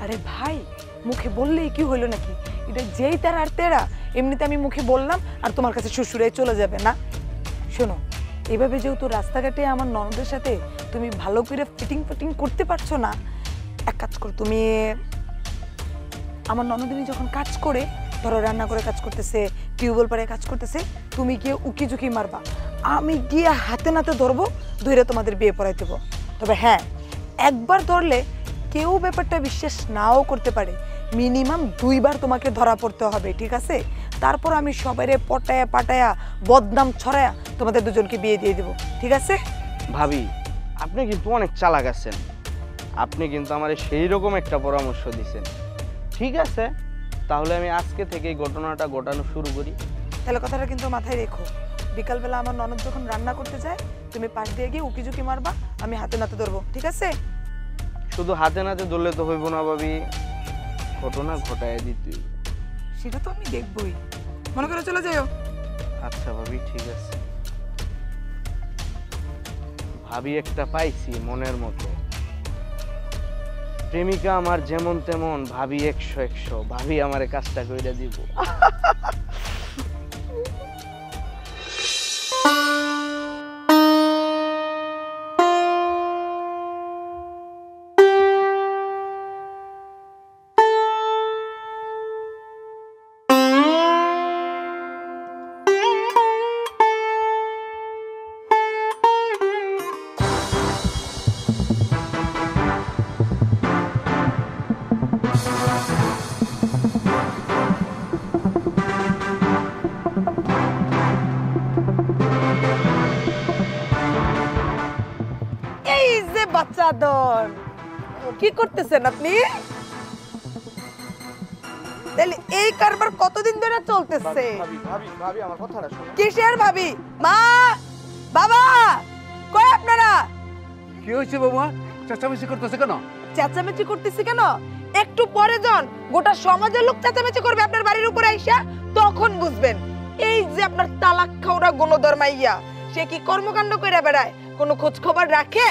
আরে ভাই, মুখে বললেই কি হইলো নাকি? এটা যেই তার আর তেরা, এমনিতে আমি মুখে বললাম আর তোমার কাছে শ্বশুরে চলে যাবে না। শোনো, এভাবে যেহেতু রাস্তাঘাটে আমার ননদের সাথে তুমি ভালো করে ফিটিং করতে পারছো না, এক কাজ করো, তুমি আমার ননদিনী যখন কাজ করে, ধরো রান্না করে কাজ করতেছে, টিউবওয়েল পাড়ে কাজ করতেছে, তুমি গিয়ে উকি ঝুঁকি মারবা, আমি গিয়ে হাতে নাতে ধরবো, ধরে তোমাদের বিয়ে পড়াই দেবো। তবে হ্যাঁ, একবার ধরলে কেউ ব্যাপারটা বিশ্বাস নাও করতে পারে, মিনিমাম 2 বার তোমাকে ধরা পড়তে হবে, ঠিক আছে? তারপর আমি সবাইরে পটায়া পাটায়া বদনাম ছড়ায়া তোমাদের দুজনকে বিয়ে দিয়ে দেবো, ঠিক আছে?
ভাবি, আপনি কিন্তু অনেক চালাক আছেন। আপনি কিন্তু আমার সেই রকম একটা পরামর্শ দিছেন। ঠিক আছে, তাহলে আমি আজকে থেকে এই ঘটনাটা ঘটানো শুরু করি।
তাহলে কথাটা কিন্তু মাথায় রেখো, বিকালবেলা আমার ননদ যখন রান্না করতে যায়, তুমি পাশ দিয়ে গিয়ে উকি ঝুঁকি মারবা, আমি হাতে নাতে ধরবো, ঠিক আছে?
শুধু হাতে নাতে ধরলে তো হইব না ভাবি, ঘটনা ঘটায় দিতে।
সেটা তো আমি দেখবই, মনে করে চলে যাও।
আচ্ছা ভাবি, ঠিক আছে। ভাবি একটা পাইছি মনের মতো, প্রেমিকা আমার যেমন তেমন, ভাবি 100 ভাবি আমারে কাজটা কইরা দিব।
এই যে বাচ্চাদন, কি করতেছেন আপনি? তাহলে এই কারবার কতদিন ধরে চলতেছে?
ভাবি আমার কথাটা শুনুন।
কিসের ভাবি? মা, বাবা, কই আপনারা?
কি হয়েছে বাবা? চেঁচামেচি করতেছে কেন?
চেঁচামেচি করতেছি কেন? একটু পরে যখন গোটা সমাজের লোক চেঁচামেচি করবে আপনার বাড়ির উপরে আইসা, তখন বুঝবেন। এই যে আপনার তালাক খাওয়া গুণধর মাইয়া, সে কি কর্মকাণ্ড করে বেড়ায়, কোনো খোঁজ খবর রাখে?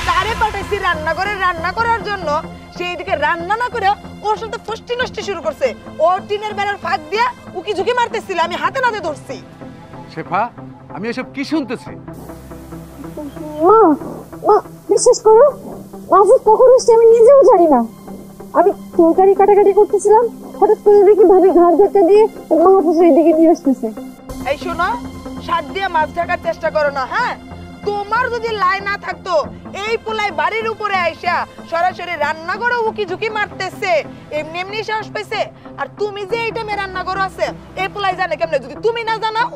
তারে পাঠাইছি রান্নাঘরে রান্না করার জন্য, সে এদিকে রান্না না করে ওর সাথে ফষ্টি নষ্টি শুরু করছে। ও টিনের বেড়ার ফাঁক দিয়া উকি ঝুঁকি মারতেছিল, আমি হাতে নাতে ধরছি।
শেফা, আমি এসব কি শুনতেছি?
মা, মা বিশ্বাস করো, মাহফুজ কখন এসছে আমি নিজেও জানি না। আমি তরকারি কাটাকাটি করতেছিলাম, হঠাৎ করে দেখি ভাবি ঘাড় ধাক্কা দিয়ে মাহফুজের এদিকে নিয়ে আসতেছে।
এই শোনো, শাক দিয়ে মাছ ঢাকার চেষ্টা করো না, হ্যাঁ? তোমার যদি লাই না থাকতো, এই পোলাই বাড়ির উপরে আইসা সরাসরি রান্না করে উকি ঝুঁকি মারতেছে, এমনি এমনি সাহস পাইছে। আর তুমি যে এই টাইমে রান্না করো আছে, এই পোলাই জানে কেমনে যদি তুমি না জানাও?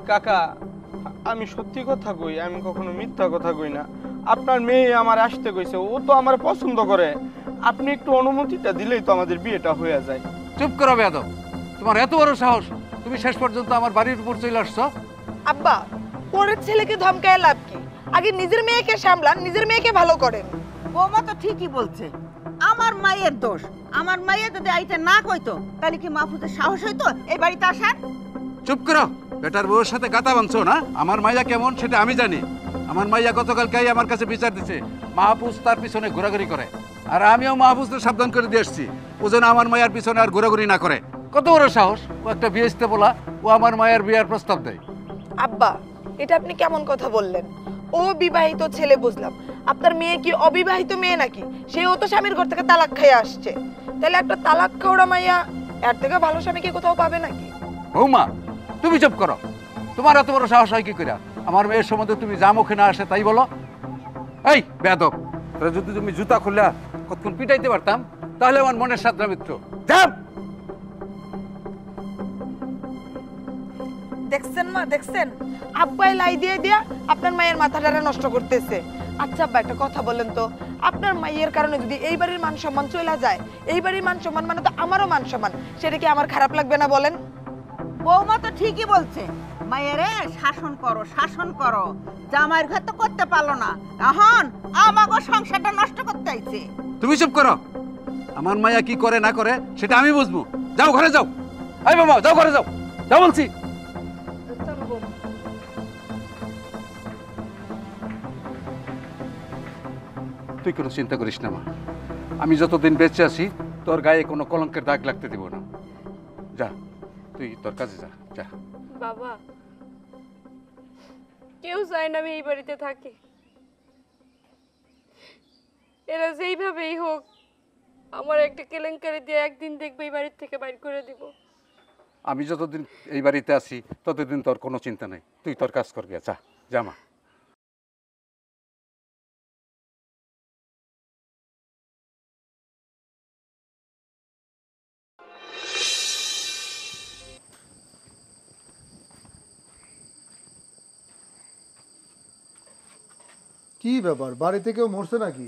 কাকা, আমি সত্যি কথা কই, আমি কখনো মিথ্যা কথা কই না। আপনার মেয়ে আমার আসতে কইছে, ও তো আমার পছন্দ করে। আপনি একটু অনুমতিটা দিলেই তো আমাদের বিয়েটা হয়ে যায়।
চুপ করো বেয়াদব, তোমার এত বড় সাহস, তুমি শেষ পর্যন্ত আমার বাড়ির উপর চলে আসছো?
আব্বা, পরের ছেলেকে ধমকায় লাভ কি? আগে নিজের মেয়েকে সামলান, নিজের মেয়েকে ভালো করেন।
বৌমা তো ঠিকই বলছে, আমার মায়ের দোষ। আমার মাইয়া যদি আইতে না কইতো, তাহলে কি মাহফুজের সাহস হইতো এই বাড়িতে আসার?
চুপ করো, বেটার বউয়ের সাথে গাতা ভাঙছো না? আমার মাইয়া কেমন সেটা আমি জানি। আমার মাইয়া গতকালকেই আমার কাছে বিচার দিছে, মাহফুজ তার পিছনে ঘোরাঘুরি করে। আর আমিও মাহফুজকে সাবধান করে দিয়ে আসছি, ও যেন আমার মায়ের পিছনে আর ঘোরাঘুরি না করে। কত বড় সাহস, ও একটা বিয়েতে বলা, ও আমার মায়ের বিয়ের প্রস্তাব দেয়।
আব্বা, এটা আপনি কেমন কথা বললেন? ও বিবাহিত ছেলে বুঝলাম, আপনার মেয়ে কি অবিবাহিত মেয়ে নাকি? সেও তো স্বামীর ঘর থেকে তালাক খেয়ে আসছে। তাহলে একটা তালাক খাওয়া মাইয়া এর থেকে ভালো স্বামীকে কোথাও পাবে নাকি?
বৌমা, তুমি চুপ করো। তোমার এত বড় সাহস হয় কি করে আমার মেয়ের সম্বন্ধে তুমি যা মুখে না আসে তাই বলো? এই বেয়াদব, যদি তুমি জুতা খুললা কতক্ষণ পিটাইতে পারতাম, তাহলে আমার মনের সাতটা মিত্র। যাও।
দেখছেন মা, দেখছেন? আব্বাই লাই দিয়ে দিয়া আপনার মায়ের মাথাটা নষ্ট করতেছে। আচ্ছা আব্বা, একটা কথা বলেন তো, আপনার মায়ের কারণে যদি এই বাড়ির মান সম্মান চলে যায়, এই বাড়ির মান সম্মান মানে তো আমারও মান সম্মান, সেটা কি আমার খারাপ লাগবে না বলেন?
বৌমা তো ঠিকই বলছে, মায়েরে শাসন করো, শাসন করো। জামাইয়ের ঘর তো করতে পারলো না, এখন আমাগো সংসারটা নষ্ট করতে আইছে।
তুমি চুপ করো। আমার মায়া কি করে না করে সেটা আমি বুঝবো। যাও ঘরে যাও। এই বাবা, যাও ঘরে যাও, যাও বলছি। তুই কোনো চিন্তা করিস না মা, আমি যতদিন বেঁচে আছি তোর গায়ে কোনো কলঙ্কের দাগ লাগতে দিব না। যা তুই তোর কাজে যা যা।
বাবা, কেউ চায় না আমি এই বাড়িতে থাকি। এরা যেইভাবেই হোক আমার একটা কেলেঙ্কারি দিয়ে একদিন দেখবে এই বাড়ির থেকে বাইর করে দিব।
আমি যতদিন এই বাড়িতে আছি ততদিন তোর কোনো চিন্তা নেই, তুই তোর কাজ কর গিয়া যা যা মা।
কি ব্যাপার, বাড়িতে কেউ মরছে নাকি?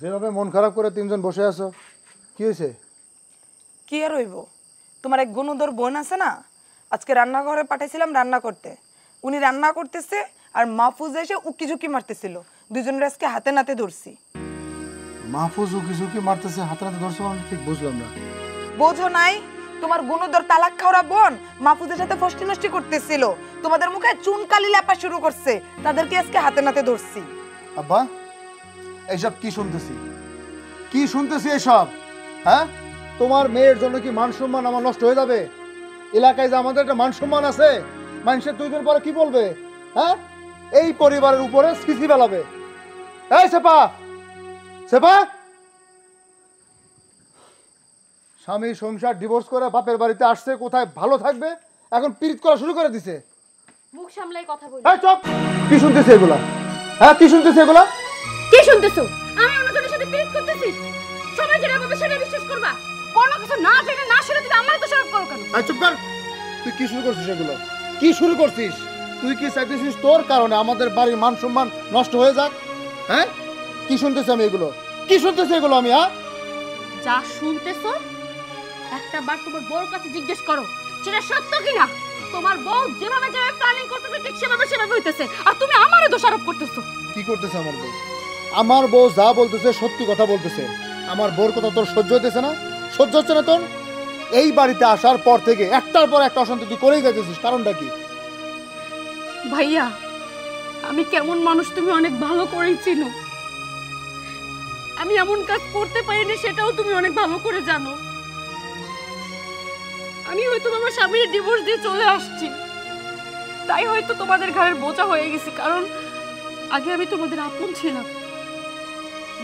যেভাবে মন খারাপ করে তিনজন বসে আছো, কি হয়েছে?
কি আর হইব, তোমার এক গুণধর বোন আছে না, আজকে রান্নাঘরে পাঠাইছিলাম রান্না করতে, উনি রান্না করতেছে আর মাহফুজ এসে উকি ঝুঁকি মারতেছিল, দুজনের আজকে হাতে নাতে ধরছি।
মাহফুজ উকি ঝুঁকি মারতেছে, হাতে হাতে ধরছে, আমি ঠিক বুঝলাম না।
বোঝো নাই, তোমার গুণধর তালাক খাওয়া বোন মাহফুজের সাথে ফষ্টি নষ্টি করতেছিল, তোমাদের মুখে চুনকালি লেপা শুরু করছে, তাদেরকে আজকে হাতে নাতে ধরছি।
আব্বা, এইসব কি শুনতেছি, কি শুনতেছি এসব? হ্যাঁ, তোমার মেয়ের জন্য কি মান সম্মান আমার নষ্ট হয়ে যাবে? এলাকায় যে আমাদের একটা মান সম্মান আছে, মানুষের 2 দিন পরে কি বলবে? হ্যাঁ, এই পরিবারের উপরে সিসি বেলাবে। এই সেপা, সেপা, স্বামী সংসার ডিভোর্স করে বাপের বাড়িতে আসছে, কোথায় ভালো থাকবে, এখন পীড়িত করা শুরু করে দিছে।
মুখ সামলাই কথা বলি।
এই চুপ, কি শুনতেছি এগুলা? হ্যাঁ, কি শুনতেছি এগুলা?
কি শুনতেছো? আমি অন্যজনের সাথে পিরিত করতেছি, সবাই যেটা বলবে সেটা বিশ্বাস করবা? কোনো কিছু না জেনে না শুনে তুমি আমার দোষারোপ করো কেন?
এই চুপ কর, তুই কি শুরু করছিস এগুলো? কি শুরু করছিস? তুই কি চাইতেছিস তোর কারণে আমাদের বাড়ির মান সম্মান নষ্ট হয়ে যাক? হ্যাঁ, কি শুনতেছি আমি এগুলো? কি শুনতেছি এগুলো আমি? হ্যাঁ,
যা শুনতেছো একটা বার তোমার বউর কাছে জিজ্ঞেস করো সেটা সত্য কিনা। তোমার বউ যেভাবে প্ল্যানিং করতেছে ঠিক সেভাবে হইতেছে, আর তুমি আমারে দোষারোপ করতেছো।
কি করতেছে আমার বউ? আমার বউ যা বলতেছে সত্যি কথা বলতেছে। আমার বউর কথা তোর সহ্য হইতেছে না? সহ্য হচ্ছে না তোর? এই বাড়িতে আসার পর থেকে একটার পর একটা অশান্তি তুই করেই যাইতেছিস, কারণটা কি?
ভাইয়া, আমি কেমন মানুষ তুমি অনেক ভালো করেই চিনো। আমি এমন কাজ করতে পারিনি সেটাও তুমি অনেক ভালো করে জানো। আমি হয়তো আমার স্বামীর ডিভোর্স দিয়ে চলে আসছি, তাই হয়তো তোমাদের ঘরের বোঝা হয়ে গেছি, কারণ আগে আমি তোমাদের আপন ছিলাম।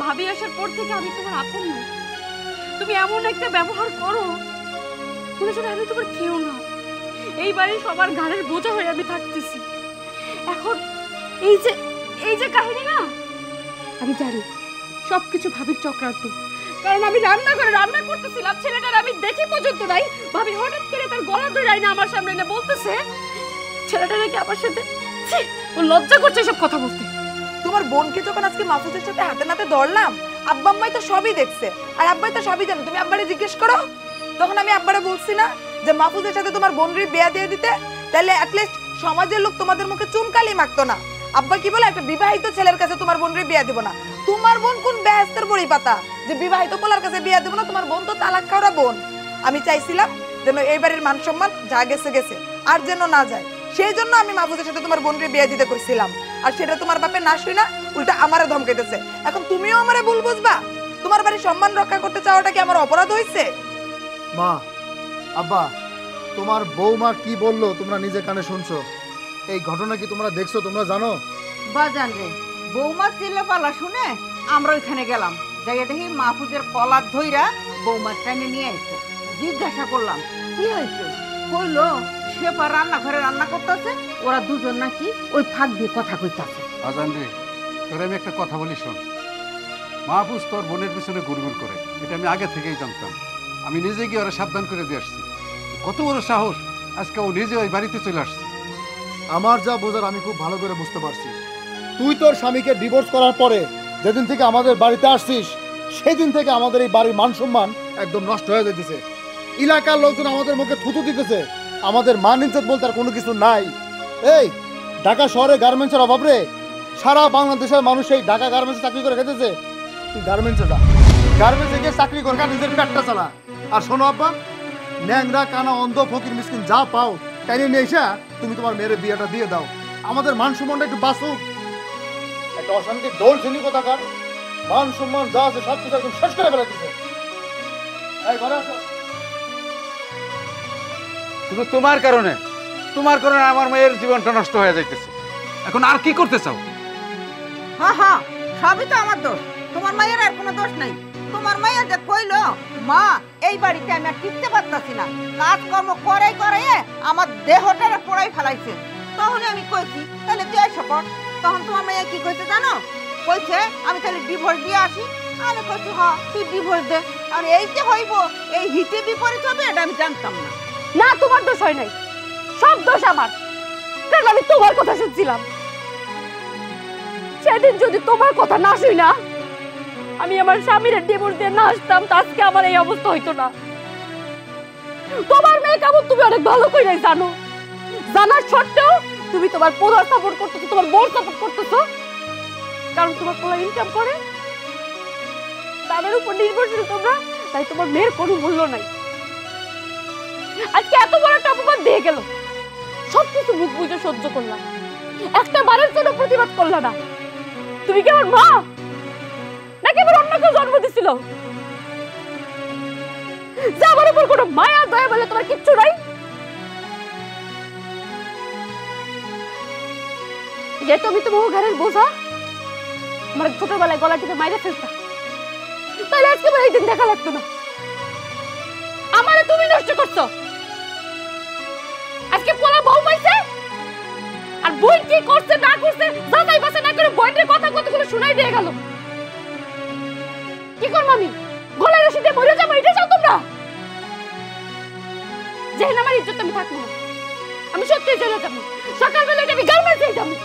ভাবি আসার পর থেকে আমি তোমার আপন নই। তুমি এমন একটা ব্যবহার করো মনে হচ্ছে আমি তোমার কেউ না। এই বাড়ির সবার ঘরের বোঝা হয়ে আমি থাকতেছি। এখন এই যে কাহিনী না, আমি জানি সবকিছু ভাবির চক্রান্ত, কারণ আমি রান্না করতেছিলাম, ছেলেটার আমি দেখি পর্যন্ত নাই, ভাবি হঠাৎ করে তার গলা ধরে না আমার সামনে এনে বলতেছে ছেলেটা নাকি আমার সাথে, ও লজ্জা করছে সব কথা বলতে।
তোমার বোনকে যখন আজকে মাহফুজের সাথে হাতে নাতে ধরলাম, আব্বা আম্মাই তো সবই দেখছে, আর আব্বাই তো সবই জানে। তুমি আব্বারে জিজ্ঞেস করো, তখন আমি আব্বারে বলছি না যে মাহফুজের সাথে তোমার বোনের বিয়ে দিয়ে দিতে, তাহলে অ্যাটলিস্ট সমাজের লোক তোমাদের মুখে চুনকালি মাখতো না। আব্বা কি বলে, একটা বিবাহিত ছেলের কাছে তোমার বোনের বিয়ে দিব না। তোমার বোন কোন বেহেস্তের বড়ি পাতা যে বিবাহিত পোলার কাছে বিয়ে দিব না? তোমার বোন তো তালাক খাওয়া বোন। আমি চাইছিলাম যেন এই বাড়ির মান সম্মান যা গেছে গেছে, আর যেন না যায়, সেই জন্য আমি মাহফুজের সাথে তোমার বোনকে বিয়ে দিতে কইছিলাম। আর সেটা তোমার বাপে না শুই না, উল্টা আমারে ধমকাইতেছে। এখন তুমিও আমারে ভুল বুঝবা? তোমার বাড়ির সম্মান রক্ষা করতে চাওয়াটা কি আমার অপরাধ হয়েছে?
মা, আব্বা, তোমার বৌমা কি বললো তোমরা নিজে কানে শুনছো? এই ঘটনা কি তোমরা দেখছো, তোমরা জানো?
বাজান রে, বৌমার চিল্লাপালা শুনে আমরা ওইখানে গেলাম, জায়গা দেখি মাহফুজের কলার ধইরা বৌমার টাইনে নিয়ে আসছে। জিজ্ঞাসা করলাম কি হয়েছে, কইলো সেপা রান্নাঘরে রান্না করতেছে, ওরা দুজন নাকি ওই ফাঁক দিয়ে কথা কইতাছে।
আজান রে, তোর আমি একটা কথা বলি শোন। মাহফুজ তোর বোনের পিছনে গুড়গুড় করে, এটা আমি আগে থেকেই জানতাম। আমি নিজে গিয়ে ওরা সাবধান করে দিয়ে আসছি। কত বড় সাহস, আজকে ও নিজে ওই বাড়িতে চলে আসছে।
আমার যা বোঝার আমি খুব ভালো করে বুঝতে পারছি। তুই তোর স্বামীকে ডিভোর্স করার পরে যেদিন থেকে আমাদের বাড়িতে আসছিস, সেই দিন থেকে আমাদের এই বাড়ির মান সম্মান একদম নষ্ট হয়ে যেতেছে। এলাকার লোকজন আমাদের মুখে থুতু দিতেছে, আমাদের মান ইজ্জত বলতে আর কোনো কিছু নাই। এই ঢাকা শহরে গার্মেন্টসের অভাব রে, সারা বাংলাদেশের মানুষ এই ঢাকা গার্মেন্টসে চাকরি করে খেতেছে। তুই গার্মেন্টসে যা, গার্মেন্টসে গিয়ে চাকরি কর, নিজের পেটটা চালা। আর শোনো আব্বা, ন্যাংরা কানা অন্ধ ফকির মিসকিন যা পাও টাইনে নিয়ে এসে তুমি তোমার মেয়ের বিয়েটা দিয়ে দাও। আমাদের মান সম্মানটা একটু বাঁচুক। একটা অশান্তি ডোল শুনি কোথাকার। মান সম্মান যা আছে সব কিছু একদম শেষ করে ফেলেছে। এই ঘরে আসো।
শুধু তোমার কারণে আমার মেয়ের জীবনটা নষ্ট হয়ে যাইতেছে। এখন আর কি করতে চাও?
হ্যাঁ হ্যাঁ, সবই তো আমার দোষ, তোমার মায়ের আর কোনো দোষ নাই। তোমার মায়ের যে কইলো মা এই বাড়িতে আমি আর টিকতে পারতাছি না, কাজকর্ম করাই করাই আমার দেহটারে পোড়াই ফেলাইছে। তাহলে আমি কইছি তাহলে তুই এসে পড়। তখন তোমার মেয়ে কি কইতে জানো? কইছে আমি তাহলে ডিভোর্স দিয়ে আসি। আমি কইছি হ্যাঁ তুই ডিভোর্স দে। আর এই যে হইব এই হিতে বিপরীত হবে এটা আমি জানতাম না।
না, তোমার দোষ হয় নাই, সব দোষ আমার। কারণ আমি তোমার কথা শুনছিলাম। সেদিন যদি তোমার কথা না শুই না, আমি আমার স্বামীর ডিভোর্স দিয়ে না আসতাম, তা আজকে আমার এই অবস্থা হইতো না। তোমার মেয়ে কেমন তুমি অনেক ভালো করে জানো। জানার সত্ত্বেও তুমি তোমার পোলার সাপোর্ট করতেছো, তোমার বোন সাপোর্ট করতেছো। কারণ তোমার পোলা ইনকাম করে, তাদের উপর নির্ভরশীল তোমরা, তাই তোমার মেয়ের কোনো মূল্য নাই। আজকে এত বড় একটা অপমান দিয়ে গেল, সবকিছু মুখ বুঝে সহ্য করলাম, একটা বারের জন্য প্রতিবাদ করলা না। তুমি কি আমার মা নাকি আমার অন্য কেউ জন্ম দিছিল? যে আমার উপর কোনো মায়া দয়া বলে তোমার কিচ্ছু নাই? যে তুমি তোমার ঘরের বোঝা, আমার ছোটবেলায় গলা টিপে মাইরে ফেলতা, তাহলে আজকে আমার এই দিন দেখা লাগতো না। আমারে তুমি নষ্ট করছো। আজকে পোলা বউ পাইছে, আর বই কি করছে না করছে যাচাই বাছাই না করে বইটার কথা কতগুলো শুনাই দিয়ে গেল। কি করব আমি? গলায় রশি দিয়ে মরে যাবো, এটা চাও তোমরা? যেহেন আমার ইজ্জত আমি থাকবো না, আমি সত্যি চলে যাবো। সকালবেলা আমি গার্মেন্টসে যাবো।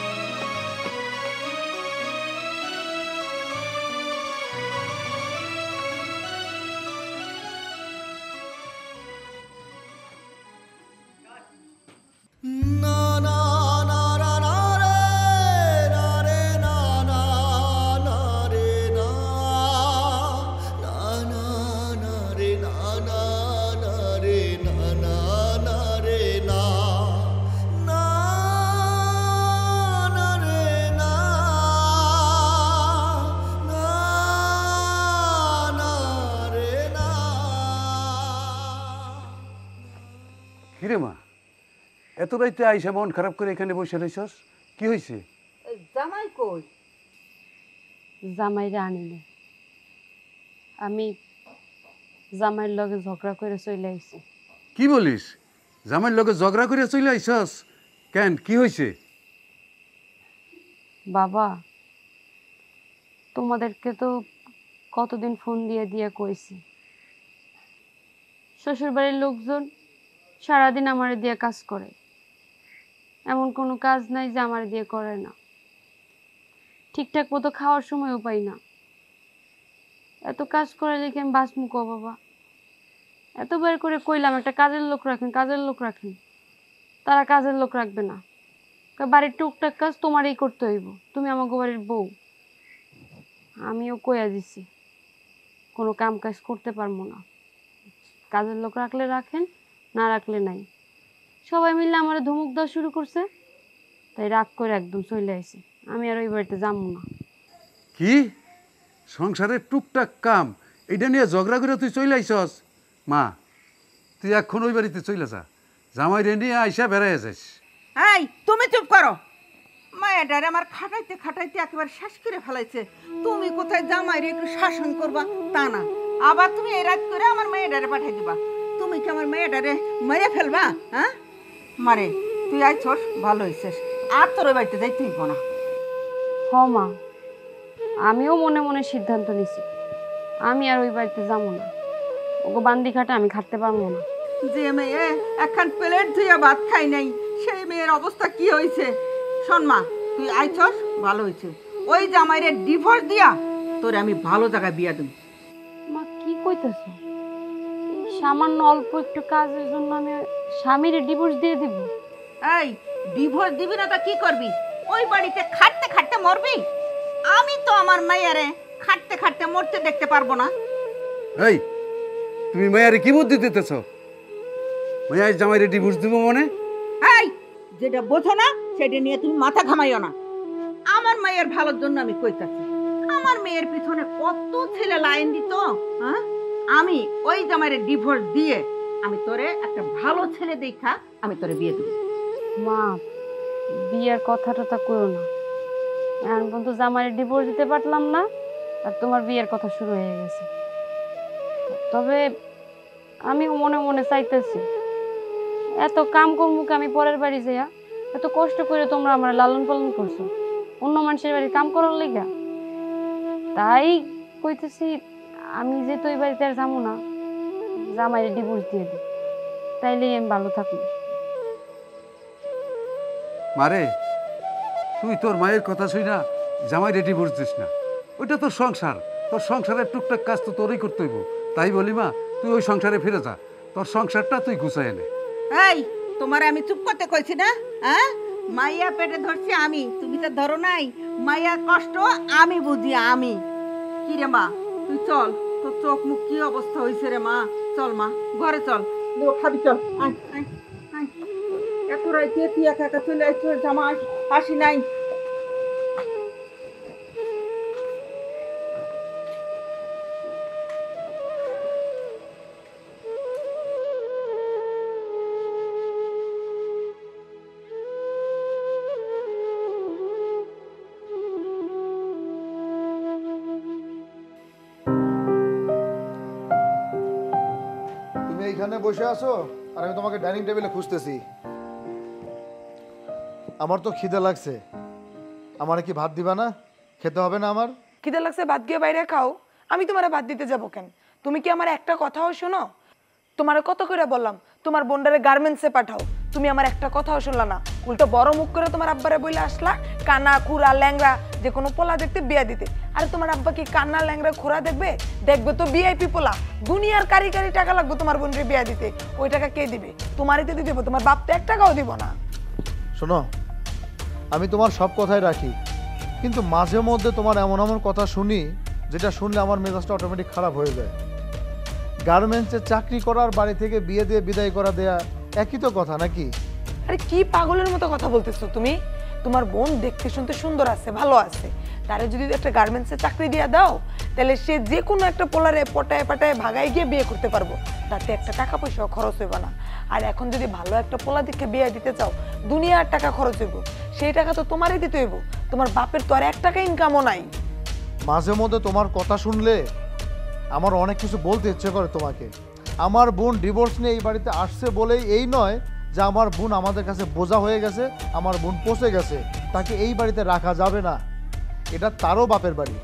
কিরে মা, এত রাইতে আইসা মন খারাপ করে এখানে বসে রইছস, কি হয়েছে?
জামাই কই?
জামাইরে আনিনি, আমি জামাইয়ের লগে ঝগড়া করে চলে আইছি।
কি বলিস? জামাইর লগে ঝগড়া করে চলে আইছস কেন? কি হয়েছে?
বাবা, তোমাদেরকে তো কতদিন ফোন দিয়ে দিয়ে কইছি, শ্বশুরবাড়ির লোকজন সারাদিন আমার দিয়ে কাজ করে, এমন কোনো কাজ নাই যে আমার দিয়ে করে না। ঠিকঠাক মতো খাওয়ার সময়ও পাই না। এত কাজ করে লিখে আমি বাঁচমু কো বাবা? এতবার করে কইলাম একটা কাজের লোক রাখেন, কাজের লোক রাখেন, তারা কাজের লোক রাখবে না। বাড়ির টুকটাক কাজ তোমারই করতে হইব, তুমি আমাকে বাড়ির বউ। আমিও কইয়া দিছি কোনো কাম কাজ করতে পারবো না, কাজের লোক রাখলে রাখেন, না রাখলে নাই। সবাই মিলে আমার ধমক দেওয়া শুরু করছে, তাই রাগ করে একদম চলে আইছি। আমি আর ওই বাড়িতে যাবো না।
কি সংসারের টুকটাক কাম এটা নিয়ে ঝগড়া করে তুই চলে আইছস? মা, তুই এখন ওই বাড়িতে চলে যা, জামাই রে নিয়ে আইসা বেড়াইয়া যাস।
এই তুমি চুপ করো। মায়াডারে আমার খাটাইতে খাটাইতে একেবারে শেষ করে ফেলাইছে। তুমি কোথায় জামাইরে একটু শাসন করবা তা না, আবার তুমি এই রাত করে আমার মেয়েডারে পাঠাই দিবা। তুমি কি আমার মেয়েডারে মেরে ফেলবা? হ্যাঁ মারে, তুই আইছস ভালো হইছিস, আর তোর ওই বাড়িতে যাই তুই না।
হ মা, আমিও মনে মনে সিদ্ধান্ত নিছি, আমি আর ওই বাড়িতে যাবো না। ওগো বান্দি খাটা আমি খাটতে পারবো না।
যে মেয়ে একখান প্লেট ধুইয়া ভাত খাই নাই, সেই মেয়ের অবস্থা কি হয়েছে? শোন মা, তুই আইছস ভালো হয়েছে, ওই জামাইরে ডিভোর্স দিয়া তোরে আমি ভালো জায়গায় বিয়া দেব।
মা কি কইতেছ? সামান্য অল্প একটু কাজের জন্য আমি স্বামীর ডিভোর্স দিয়ে দিব?
এই ডিভোর্স দিবি না তা কি করবি? ওই বাড়িতে খাটতে খাটতে মরবি? আমি তো আমার মেয়েরে খাটতে খাটতে মরতে দেখতে পারবো না।
এই তুমি মায়ারে কি বুদ্ধি দিতেছ? মায়া জামাইরে ডিভোর্স দিব মানে?
এই যেটা বোঝো না সেটা নিয়ে তুমি মাথা ঘামাইও না। আমার মায়ের ভালোর জন্য আমি কইতাছি, আমার মেয়ের পিছনে কত ছেলে লাইন দিত, হ্যাঁ? আমি ওই জামাইরে ডিভোর্স দিয়ে আমি তোরে একটা ভালো ছেলে দেখা আমি তোরে বিয়ে দেব।
মা, বিয়ের কথাটা তা করো না। এখন কিন্তু জামাইয়ের ডিভোর্স দিতে পারলাম না, আর তোমার বিয়ের কথা শুরু হয়ে গেছে। তবে আমিও মনে মনে চাইতেছি, এত কাম কর্মকে আমি পরের বাড়ি যাইয়া এত কষ্ট করে তোমরা আমার লালন পালন করছো অন্য মানুষের বাড়ি কাম করার লেগা, তাই কইতেছি আমি যেহেতু এই বাড়িতে আর যাবো না, জামাইয়ের ডিভোর্স দিয়ে দিই, তাইলেই আমি ভালো থাকবো।
মারে, তুই তোর মায়ের কথা শুই না জামাই রেডি বুঝছিস না। ওইটা তোর সংসার, তোর সংসারের টুকটাক কাজ তো তোরই করতে হইব। তাই বলি মা, তুই ওই সংসারে ফিরে যা, তোর সংসারটা তুই গুছাই নে।
এই তোমার আমি চুপ করতে কইছি না, হ্যাঁ? মাইয়া পেটে ধরছি আমি, তুমি তো ধরো নাই। মাইয়ার কষ্ট আমি বুঝি। আমি কি রে মা, তুই চল, তোর চোখ মুখ কি অবস্থা হয়েছে রে মা। চল মা, ঘরে চল, খাবি চল। এত রাইতে তুই একা একা চলে আসছো, জামাই হাসি নাই।
তুমি এইখানে বসে আছো আর আমি তোমাকে ডাইনিং টেবিলে খুঁজতেছি। আমার তো খিদে লাগছে, আমার কি ভাত দিবা না? খেতে হবে না আমার?
খিদে লাগছে, ভাত গিয়ে বাইরে খাও। আমি তোমারে ভাত দিতে যাবো কেন? তুমি কি আমার একটা কথাও শোনো? তোমারে কত করে বললাম তোমার বোনডারে গার্মেন্টসে পাঠাও, তুমি আমার একটা কথাও শুনলা না। উল্টো বড় মুখ করে তোমার আব্বারে বইলে আসলা কানা খুরা ল্যাংরা যে কোনো পোলা দেখতে বিয়া দিতে। আরে তোমার আব্বা কি কান্না ল্যাংরা খোরা দেখবে? দেখবে তো ভিআইপি পোলা, দুনিয়ার কারি কারি টাকা লাগবে তোমার বোনরে বিয়া দিতে। ওই টাকা কে দিবে? তোমারই তো দিতে হবে, তোমার বাপ তো 1 টাকাও দিব না।
শোনো, আমি তোমার সব কথাই রাখি, কিন্তু মাঝে মধ্যে তোমার এমন এমন কথা শুনি যেটা শুনলে আমার মেজাজটা অটোমেটিক খারাপ হয়ে যায়। গার্মেন্টসে চাকরি করার, বাড়ি থেকে বিয়ে দিয়ে বিদায় করা দেয়া একই তো কথা নাকি?
আরে কি পাগলের মতো কথা বলতেছো তুমি? তোমার বোন দেখতে শুনতে সুন্দর আছে, ভালো আছে, তারে যদি একটা গার্মেন্টসে চাকরি দিয়ে দাও তাহলে সে যে কোনো একটা পোলারে পটায় পাটায় ভাগায় গিয়ে বিয়ে করতে পারবো, তাতে একটা টাকা পয়সাও খরচ হইব না। আর এখন যদি ভালো একটা পোলা দেখে বিয়ে দিতে চাও, দুনিয়ার টাকা খরচ হইব, সেই টাকা তো তোমারই দিতে হইব। তোমার বাপের তো আর 1 টাকা ইনকামও নাই।
মাঝে মধ্যে তোমার কথা শুনলে আমার অনেক কিছু বলতে ইচ্ছে করে তোমাকে। আমার বোন ডিভোর্স নিয়ে এই বাড়িতে আসছে বলেই এই নয় যে আমার বোন আমাদের কাছে বোঝা হয়ে গেছে, আমার বোন পচে গেছে, তাকে এই বাড়িতে রাখা যাবে না। এটা তারও বাপের বাড়ি।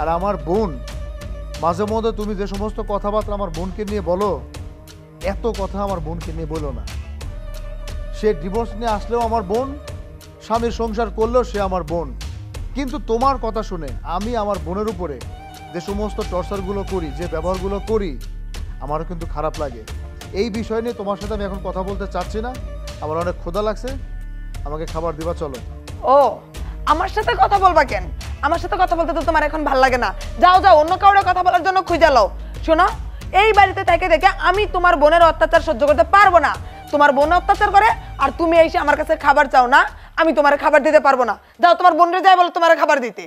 আর আমার বোন, মাঝে মধ্যে তুমি যে সমস্ত কথাবার্তা আমার বোনকে নিয়ে বলো, এত কথা আমার বোনকে নিয়ে বলো না। সে ডিভোর্স নিয়ে আসলেও আমার বোন, স্বামীর সংসার করলেও সে আমার বোন। কিন্তু তোমার কথা শুনে আমি আমার বোনের উপরে যে সমস্ত টর্চারগুলো করি, যে ব্যবহারগুলো করি, আমারও কিন্তু খারাপ লাগে। এই বিষয় নিয়ে তোমার সাথে আমি এখন কথা বলতে চাচ্ছি না, আমার অনেক ক্ষুধা লাগছে, আমাকে খাবার দিবা। চলো।
ও, আমার সাথে কথা বলবা কেন? আমার সাথে কথা বলতে তো তোমার এখন ভাল লাগে না। যাও যাও, অন্য কাউরে কথা বলার জন্য খুঁজে লও। শোনো, এই বাড়িতে থেকে দেখে আমি তোমার বোনের অত্যাচার সহ্য করতে পারবো না। তোমার বোন অত্যাচার করে আর তুমি এসে আমার কাছে খাবার চাও না, আমি তোমার খাবার দিতে পারবো না। যাও, তোমার বোনরে যাই বলো তোমার খাবার দিতে।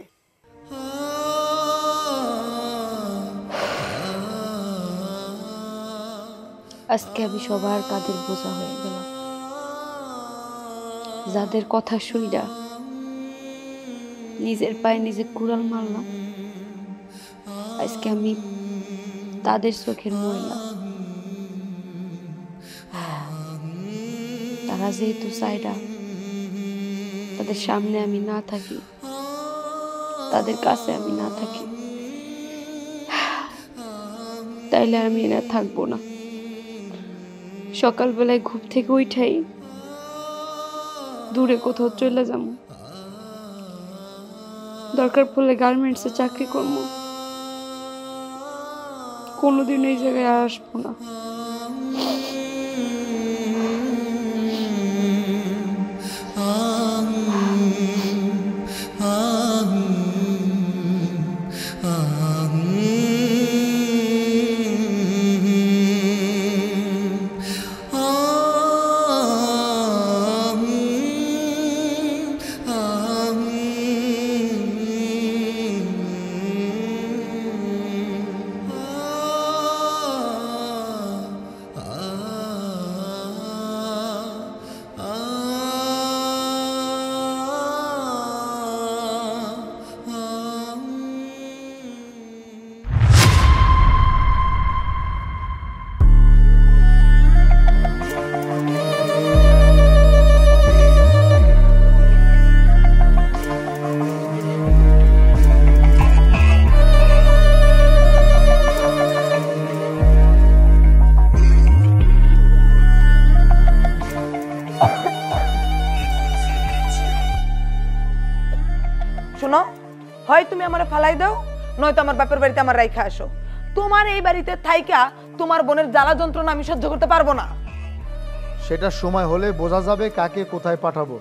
আজকে আমি সবার কাঁধের বোঝা হয়ে গেলাম। যাদের কথা শুইরা নিজের পায়ে নিজে কুড়াল মারলাম, আজকে আমি তাদের চোখের ময়লা। তারা যেহেতু চাইরা তাদের সামনে আমি না থাকি, তাদের কাছে আমি না থাকি, তাইলে আমি এরা থাকবো না। সকালবেলায় ঘুম থেকে উঠাই দূরে কোথাও চলে যাবো, দরকার পড়লে গার্মেন্টসে চাকরি করবো, কোনোদিন এই জায়গায় আসবো না।
তুমি আমারে ফালাই দাও, নয়তো আমার বাপের বাড়িতে আমার রাইখা আসো। তোমার এই বাড়িতে থাইকা তোমার বোনের জ্বালা যন্ত্রণা আমি সহ্য করতে পারবো না।
সেটা সময় হলে বোঝা যাবে কাকে কোথায় পাঠাবো।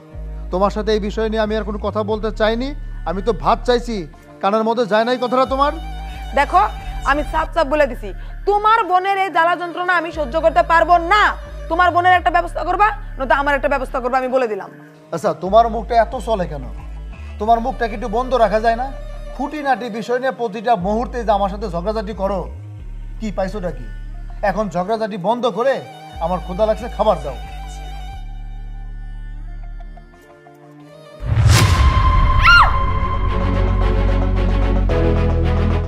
তোমার সাথে এই বিষয় নিয়ে আমি আর কোনো কথা বলতে চাইনি। আমি তো ভাত চাইছি, কানের মধ্যে যায় নাই কথাটা তোমার।
দেখো, আমি সাপ সাপ বলে দিছি, তোমার বোনের এই জ্বালা যন্ত্রণা আমি সহ্য করতে পারবো না। তোমার বোনের একটা ব্যবস্থা করবা, নয়তো আমার একটা ব্যবস্থা করবা, আমি বলে দিলাম।
আচ্ছা, তোমার মুখটা এত চলে কেন? তোমার মুখটা কি একটু বন্ধ রাখা যায় না? খুঁটিনাটি বিষয় নিয়ে প্রতিটা মুহূর্তে যে আমার সাথে ঝগড়াঝাটি করো, কি পাইছোটা কি? এখন ঝগড়াঝাটি বন্ধ করে আমার ক্ষুধা লাগছে, খাবার দাও।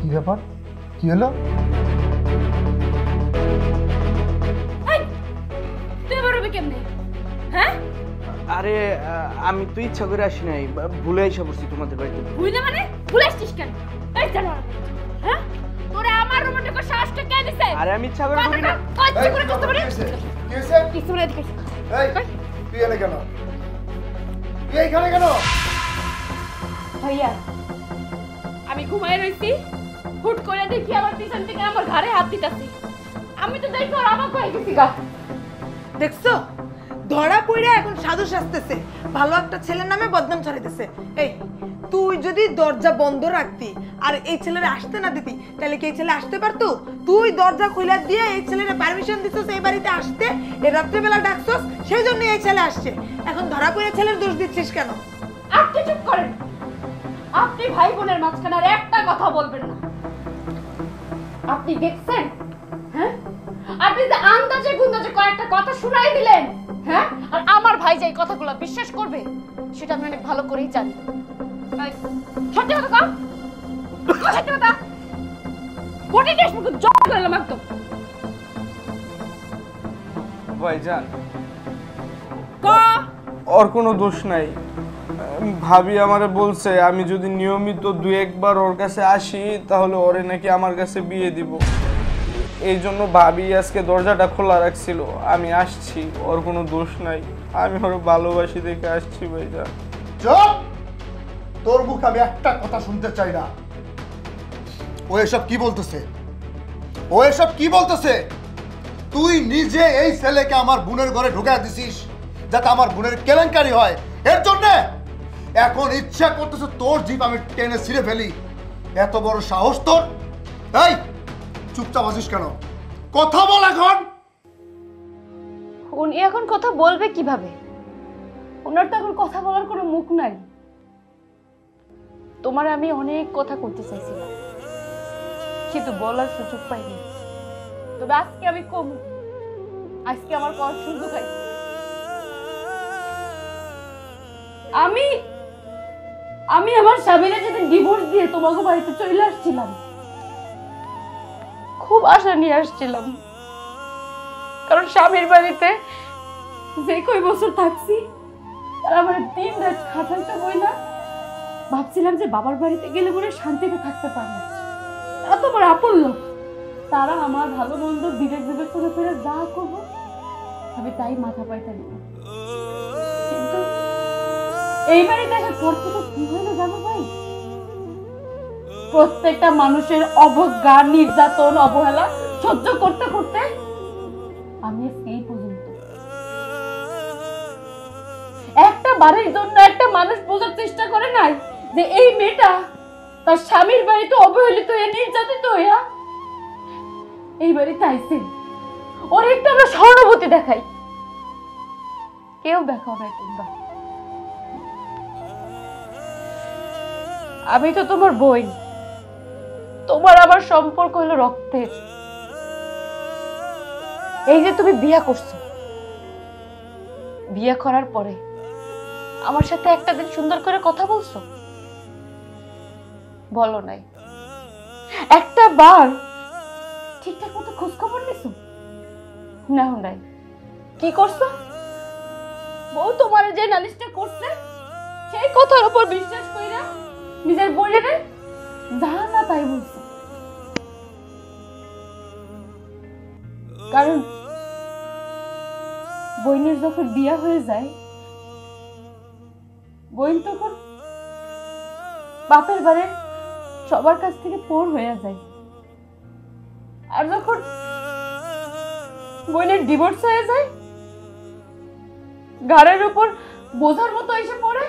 কি ব্যাপার? কি হলো?
তুই বেরোবি কেমনে? হ্যাঁ,
আরে আমি তো ইচ্ছা করে আসি নাই, ভুলে এসে পড়ছি তোমাদের বাড়িতে।
বুঝলে মানে ভুলে আসছিস কেন? এই জানোয়ার, হ্যাঁ, তোরে আমার রুমে ঢোকার সাহসটা কে দিছে?
আরে আমি ইচ্ছা করে ঢুকি না।
ইচ্ছা করে করতে পারি?
কি হয়েছে?
কিছু বলে দিকে।
এই, তুই এনে কেন? তুই এইখানে কেন?
ভাইয়া, আমি ঘুমায় রইছি, হুট করে দেখি আমার পিছন থেকে আমার ঘাড়ে হাত দিতেছে। আমি তো দেখি ওর আমাকে হয়ে গেছি গা।
দেখছো, ধরা পড়ে এখন সাধু সাজতেছে, ভালো একটা ছেলের নামে বদনাম ছড়াইতেছে। এই, তুই যদি দরজা বন্ধ রাখতি আর এই ছেলেরা আসতে না দিতি, তাহলে কি এই ছেলে আসতে পারতো? তুই দরজা খুলে দিয়ে এই ছেলেরা পারমিশন দিছস এই বাড়িতে আসতে, এই রাত্রেবেলা ডাকছস, সেই জন্য এই ছেলে আসছে। এখন ধরা পড়ে ছেলের দোষ দিচ্ছিস কেন?
আপনি চুপ করেন। আপনি ভাই বোনের মাঝখানে আর একটা কথা বলবেন না। আপনি দেখছেন, হ্যাঁ, আপনি যে আন্দাজে গুন্দাজে কয়েকটা কথা শুনাই দিলেন, হ্যাঁ, আর আমার ভাই যে এই কথাগুলো বিশ্বাস করবে সেটা আমি অনেক ভালো করেই জানি। এই, সত্যি কথা কও, সত্যি কথা বটি দেশ মুখ জব করলাম একদম।
ভাইজান,
ক
ওর কোনো দোষ নাই। ভাবি আমারে বলছে আমি যদি নিয়মিত 2-1 বার ওর কাছে আসি তাহলে ওরে নাকি আমার কাছে বিয়ে দিব। এই জন্য ভাবি আজকে দরজাটা খোলা রাখছিল, আমি আসছি। ওর কোনো দোষ নাই, আমি ওর ভালোবাসি দেখে আসছি ভাইজান।
চুপ! তোর মুখ আমি একটা কথা শুনতে চাই না। ও এসব কি বলতেছে? ও এসব কি বলতেছে? তুই নিজে এই ছেলেকে আমার বোনের ঘরে ঢুকায় দিছিস যাতে আমার বোনের কেলেঙ্কারি হয়, এর জন্য এখন ইচ্ছা করতেছে তোর জিপ আমি টেনে ছিঁড়ে ফেলি। এত বড় সাহস তোর! এই, চুপচাপ আছিস কেন? কথা বল এখন।
উনি এখন কথা বলবে কিভাবে? ওনার তো এখন কথা বলার কোনো মুখ নাই। তোমার আমি অনেক কথা করতে চাইছিলাম, কিন্তু বলার সুযোগ পাইনি। তবে আজকে আমি কম, আজকে আমার পর সুযোগ আছে। আমি আমি আমার স্বামীরা যেদিন ডিভোর্স দিয়ে তোমাকে বাড়িতে চলে আসছিলাম, খুব আশা নিয়ে আসছিলাম, কারণ স্বামীর বাড়িতে যে কই বছর থাকছি আর আমার দিন রাত খাটাইতে বই না, ভাবছিলাম যে বাবার বাড়িতে গেলে মনে শান্তিতে থাকতে পারবো। তারা তো আমার আপন লোক, তারা আমার ভালো মন্দ বিবেক বিবেচনা করে যা করবো আমি তাই মাথা পাইতে নেব। কিন্তু এই বাড়িতে আসার পর থেকে কি হলো জানো ভাই? প্রত্যেকটা মানুষের অবজ্ঞা, নির্যাতন, অবহেলা সহ্য করতে করতে আমি এই পর্যন্ত। একটা বাড়ির জন্য একটা মানুষ বোঝার চেষ্টা করে নাই যে এই মেয়েটা তার স্বামীর বাড়িতে অবহেলিত হয়ে নির্যাতিত হইয়া এই বাড়িতে আইছে। ওর একটু আমরা সহানুভূতি দেখাই, কেউ দেখাও নাই তোমরা। আমি তো তোমার বোন, তোমার আমার সম্পর্ক হলো রক্তের। এই যে তুমি বিয়ে করছো, বিয়ে করার পরে আমার সাথে একটা দিন সুন্দর করে কথা বলছো? বলো নাই। একটা বার ঠিকঠাক মতো খোঁজ খবর নিছো? নাও নাই। কি করছো? বউ তোমার যে নালিশটা করছে সেই কথার উপর বিশ্বাস কইরা নিজের বোনের যা না তাই বলছে। কারণ বোনের যখন বিয়া হয়ে যায়, বোন তখন বাপের বাড়ির সবার কাছ থেকে পর হয়ে যায়। আর যখন বোনের ডিভোর্স হয়ে যায়, ঘরের উপর বোঝার মতো এসে পড়ে,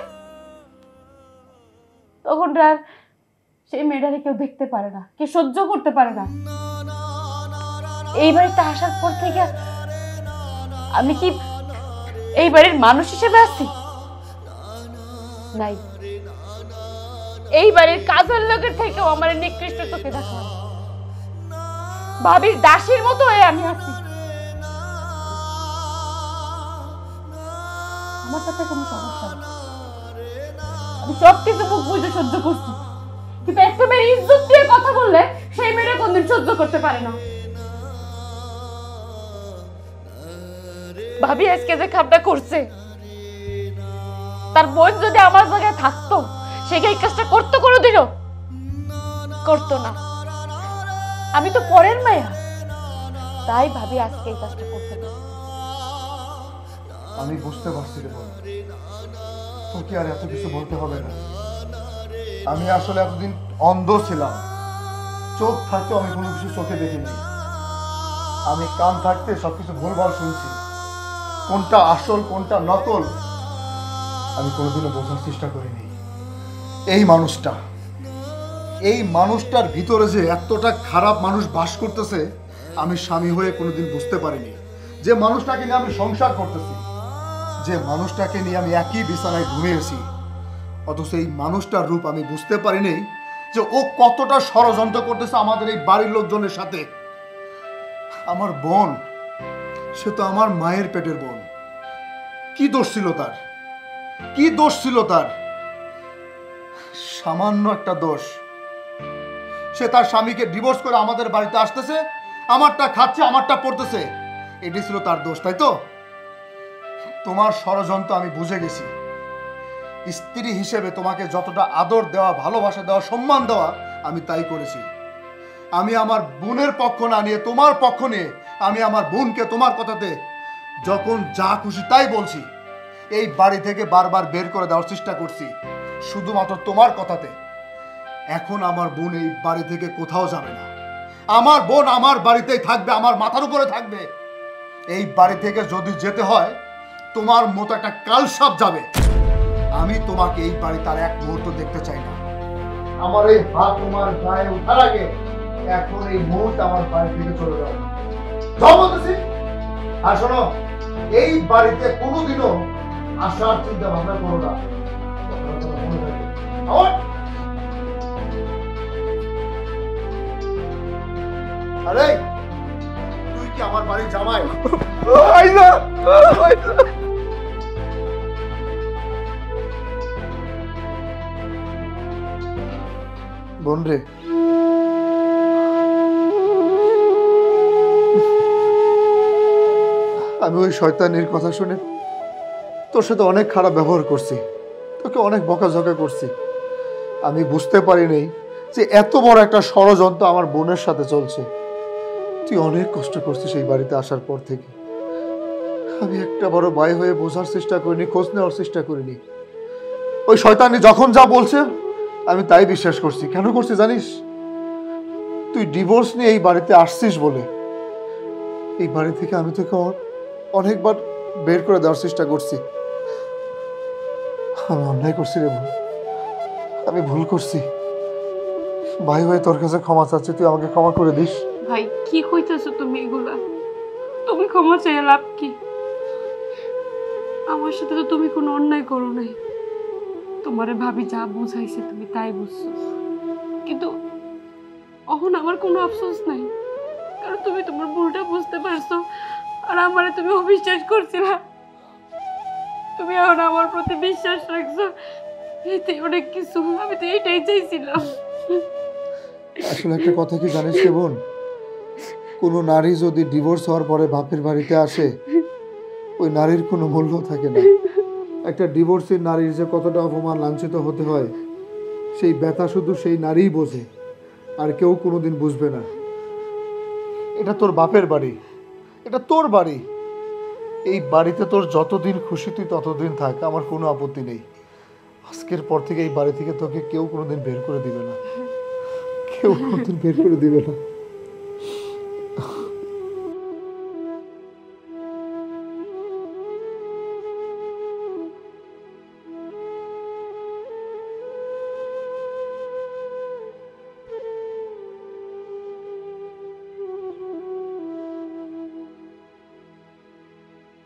তখন আর সেই মেয়েটারে কেউ দেখতে পারে না, কেউ সহ্য করতে পারে না। এই বাড়িতে আসার পর থেকে আমি কি এই বাড়ির মানুষ হিসেবে আছি? নাই, এই বাড়ির কাজের লোকের থেকেও আমার নিকৃষ্ট চোখে দেখা হয়। ভাবির দাসীর মতো হয়ে আমি আছি। আমার সাথে কোনো সমস্যা নেই, আমি সবকিছু মুখ বুঝে সহ্য করছি, কিন্তু একটা মেয়ের ইজ্জত দিয়ে কথা বললে সেই মেয়েরা কোনদিন সহ্য করতে পারে না। ভাবি আজকে যে কাজটা করছে, তার বোন যদি আমার জায়গায় থাকতো, সে কি এই কাজটা করতো কোনোদিনও? করতো না। আমি তো পরের মায়া, তাই ভাবি আজকে এই কাজটা করতে পারে।
আমি বুঝতে পারছি রে বোন, তোকে আর এত কিছু বলতে হবে না। আমি আসলে এতদিন অন্ধ ছিলাম, চোখ থাকতে আমি কোনো কিছু চোখে দেখিনি। আমি কান থাকতে সবকিছু ভুলভাল শুনছি, কোনটা আসল কোনটা নকল আমি কোনোদিনও বোঝার চেষ্টা করিনি। এই মানুষটার ভিতরে যে এতটা খারাপ মানুষ বাস করতেছে আমি স্বামী হয়ে কোনোদিন বুঝতে পারিনি। যে মানুষটাকে নিয়ে আমি সংসার করতেছি, যে মানুষটাকে নিয়ে আমি একই বিছানায় ঘুমিয়েছি, অথচ এই মানুষটার রূপ আমি বুঝতে পারিনি যে ও কতটা ষড়যন্ত্র করতেছে আমাদের এই বাড়ির লোকজনের সাথে। আমার বোন, সে তো আমার মায়ের পেটের বোন। কি দোষ ছিল তার? কি দোষ ছিল তার? সামান্য একটা দোষ। সে তার স্বামীকে ডিভোর্স করে আমাদের বাড়িতে আসতেছে, আমারটা খাচ্ছে, আমারটা পড়তেছে, এটি ছিল তার দোষ, তাই তো? তোমার ষড়যন্ত্র আমি বুঝে গেছি। স্ত্রী হিসেবে তোমাকে যতটা আদর দেওয়া, ভালোবাসা দেওয়া, সম্মান দেওয়া আমি তাই করেছি। আমি আমার বোনের পক্ষ না নিয়ে তোমার পক্ষ নিয়ে আমি আমার বোনকে তোমার কথাতে যখন যা খুশি তাই বলছি। এই বাড়ি থেকে বারবার বের করে দেওয়ার চেষ্টা করছি শুধুমাত্র তোমার কথাতে। এখন আমার বোন এই বাড়ি থেকে কোথাও যাবে না। আমার বোন আমার বাড়িতেই থাকবে, আমার মাথার উপরে থাকবে। এই বাড়ি থেকে যদি যেতে হয় তোমার মতো একটা কালসাপ যাবে। আমি তোমাকে এই বাড়িতে আর এক মুহূর্ত দেখতে চাই না। আমার এই হাত তোমার গায়ে ওঠার আগে এখন এই মুহূর্তে আমার বাড়ি থেকে চলে যাও। যাও বলতেছি। আর শোনো, এই বাড়িতে কোনোদিনও আসার চিন্তা ভাবনা করো না। আরে তুই কি আমার বাড়ির জামাই? বোন রে, আমি ওই শয়তানির কথা শুনে তোর সাথে অনেক খারাপ ব্যবহার করছি, তোকে অনেক বকাঝকা করছি। আমি বুঝতে পারিনি যে এত বড় একটা ষড়যন্ত্র আমার বোনের সাথে চলছে। তুই অনেক কষ্ট করছিস এই বাড়িতে আসার পর থেকে। আমি একটা বড় ভাই হয়ে বোঝার চেষ্টা করিনি, খোঁজ নেওয়ার চেষ্টা করিনি। ওই শয়তানি যখন যা বলছে আমি তাই বিশ্বাস করছি। কেন করছি জানিস? তুই ডিভোর্স নিয়ে এই বাড়িতে আসছিস বলে। এই বাড়ি থেকে আমি তোকে অনেকবার বের করে দেওয়ার চেষ্টা করছি। আমি অন্যায় করছি রে বোন, আমি ভুল করছি। ভাই ভাই তোর কাছে ক্ষমা চাচ্ছি, তুই আমাকে ক্ষমা করে দিস।
ভাই কি কইতেছো তুমি এগুলা? তুমি ক্ষমা চেয়ে লাভ কি? আমার সাথে তো তুমি কোনো অন্যায় করো নাই। তোমারে ভাবি যা বুঝাইছে তুমি তাই বুঝছো, কিন্তু এখন আমার কোনো আফসোস নাই, কারণ তুমি তোমার ভুলটা বুঝতে পারছো আর আমারে তুমি অবিশ্বাস করছিলা। তুমি এখন আমার প্রতি বিশ্বাস রাখছো, এতে অনেক কিছু। আমি তো এটাই চাইছিলাম।
আসলে একটা কথা কি জানিস রে বোন, কোনো নারী যদি ডিভোর্স হওয়ার পরে বাপের বাড়িতে আসে, ওই নারীর কোনো মূল্য থাকে না। একটা ডিভোর্সের নারীর যে কতটা অপমান, লাঞ্ছিত হতে হয়, সেই ব্যথা শুধু সেই নারীই বোঝে, আর কেউ কোনোদিন বুঝবে না। এটা তোর বাপের বাড়ি, এটা তোর বাড়ি। এই বাড়িতে তোর যতদিন খুশি তুই ততদিন থাক, আমার কোনো আপত্তি নেই। আজকের পর থেকে এই বাড়ি থেকে তোকে কেউ কোনোদিন বের করে দিবে না। কেউ কোনদিন বের করে দিবে না।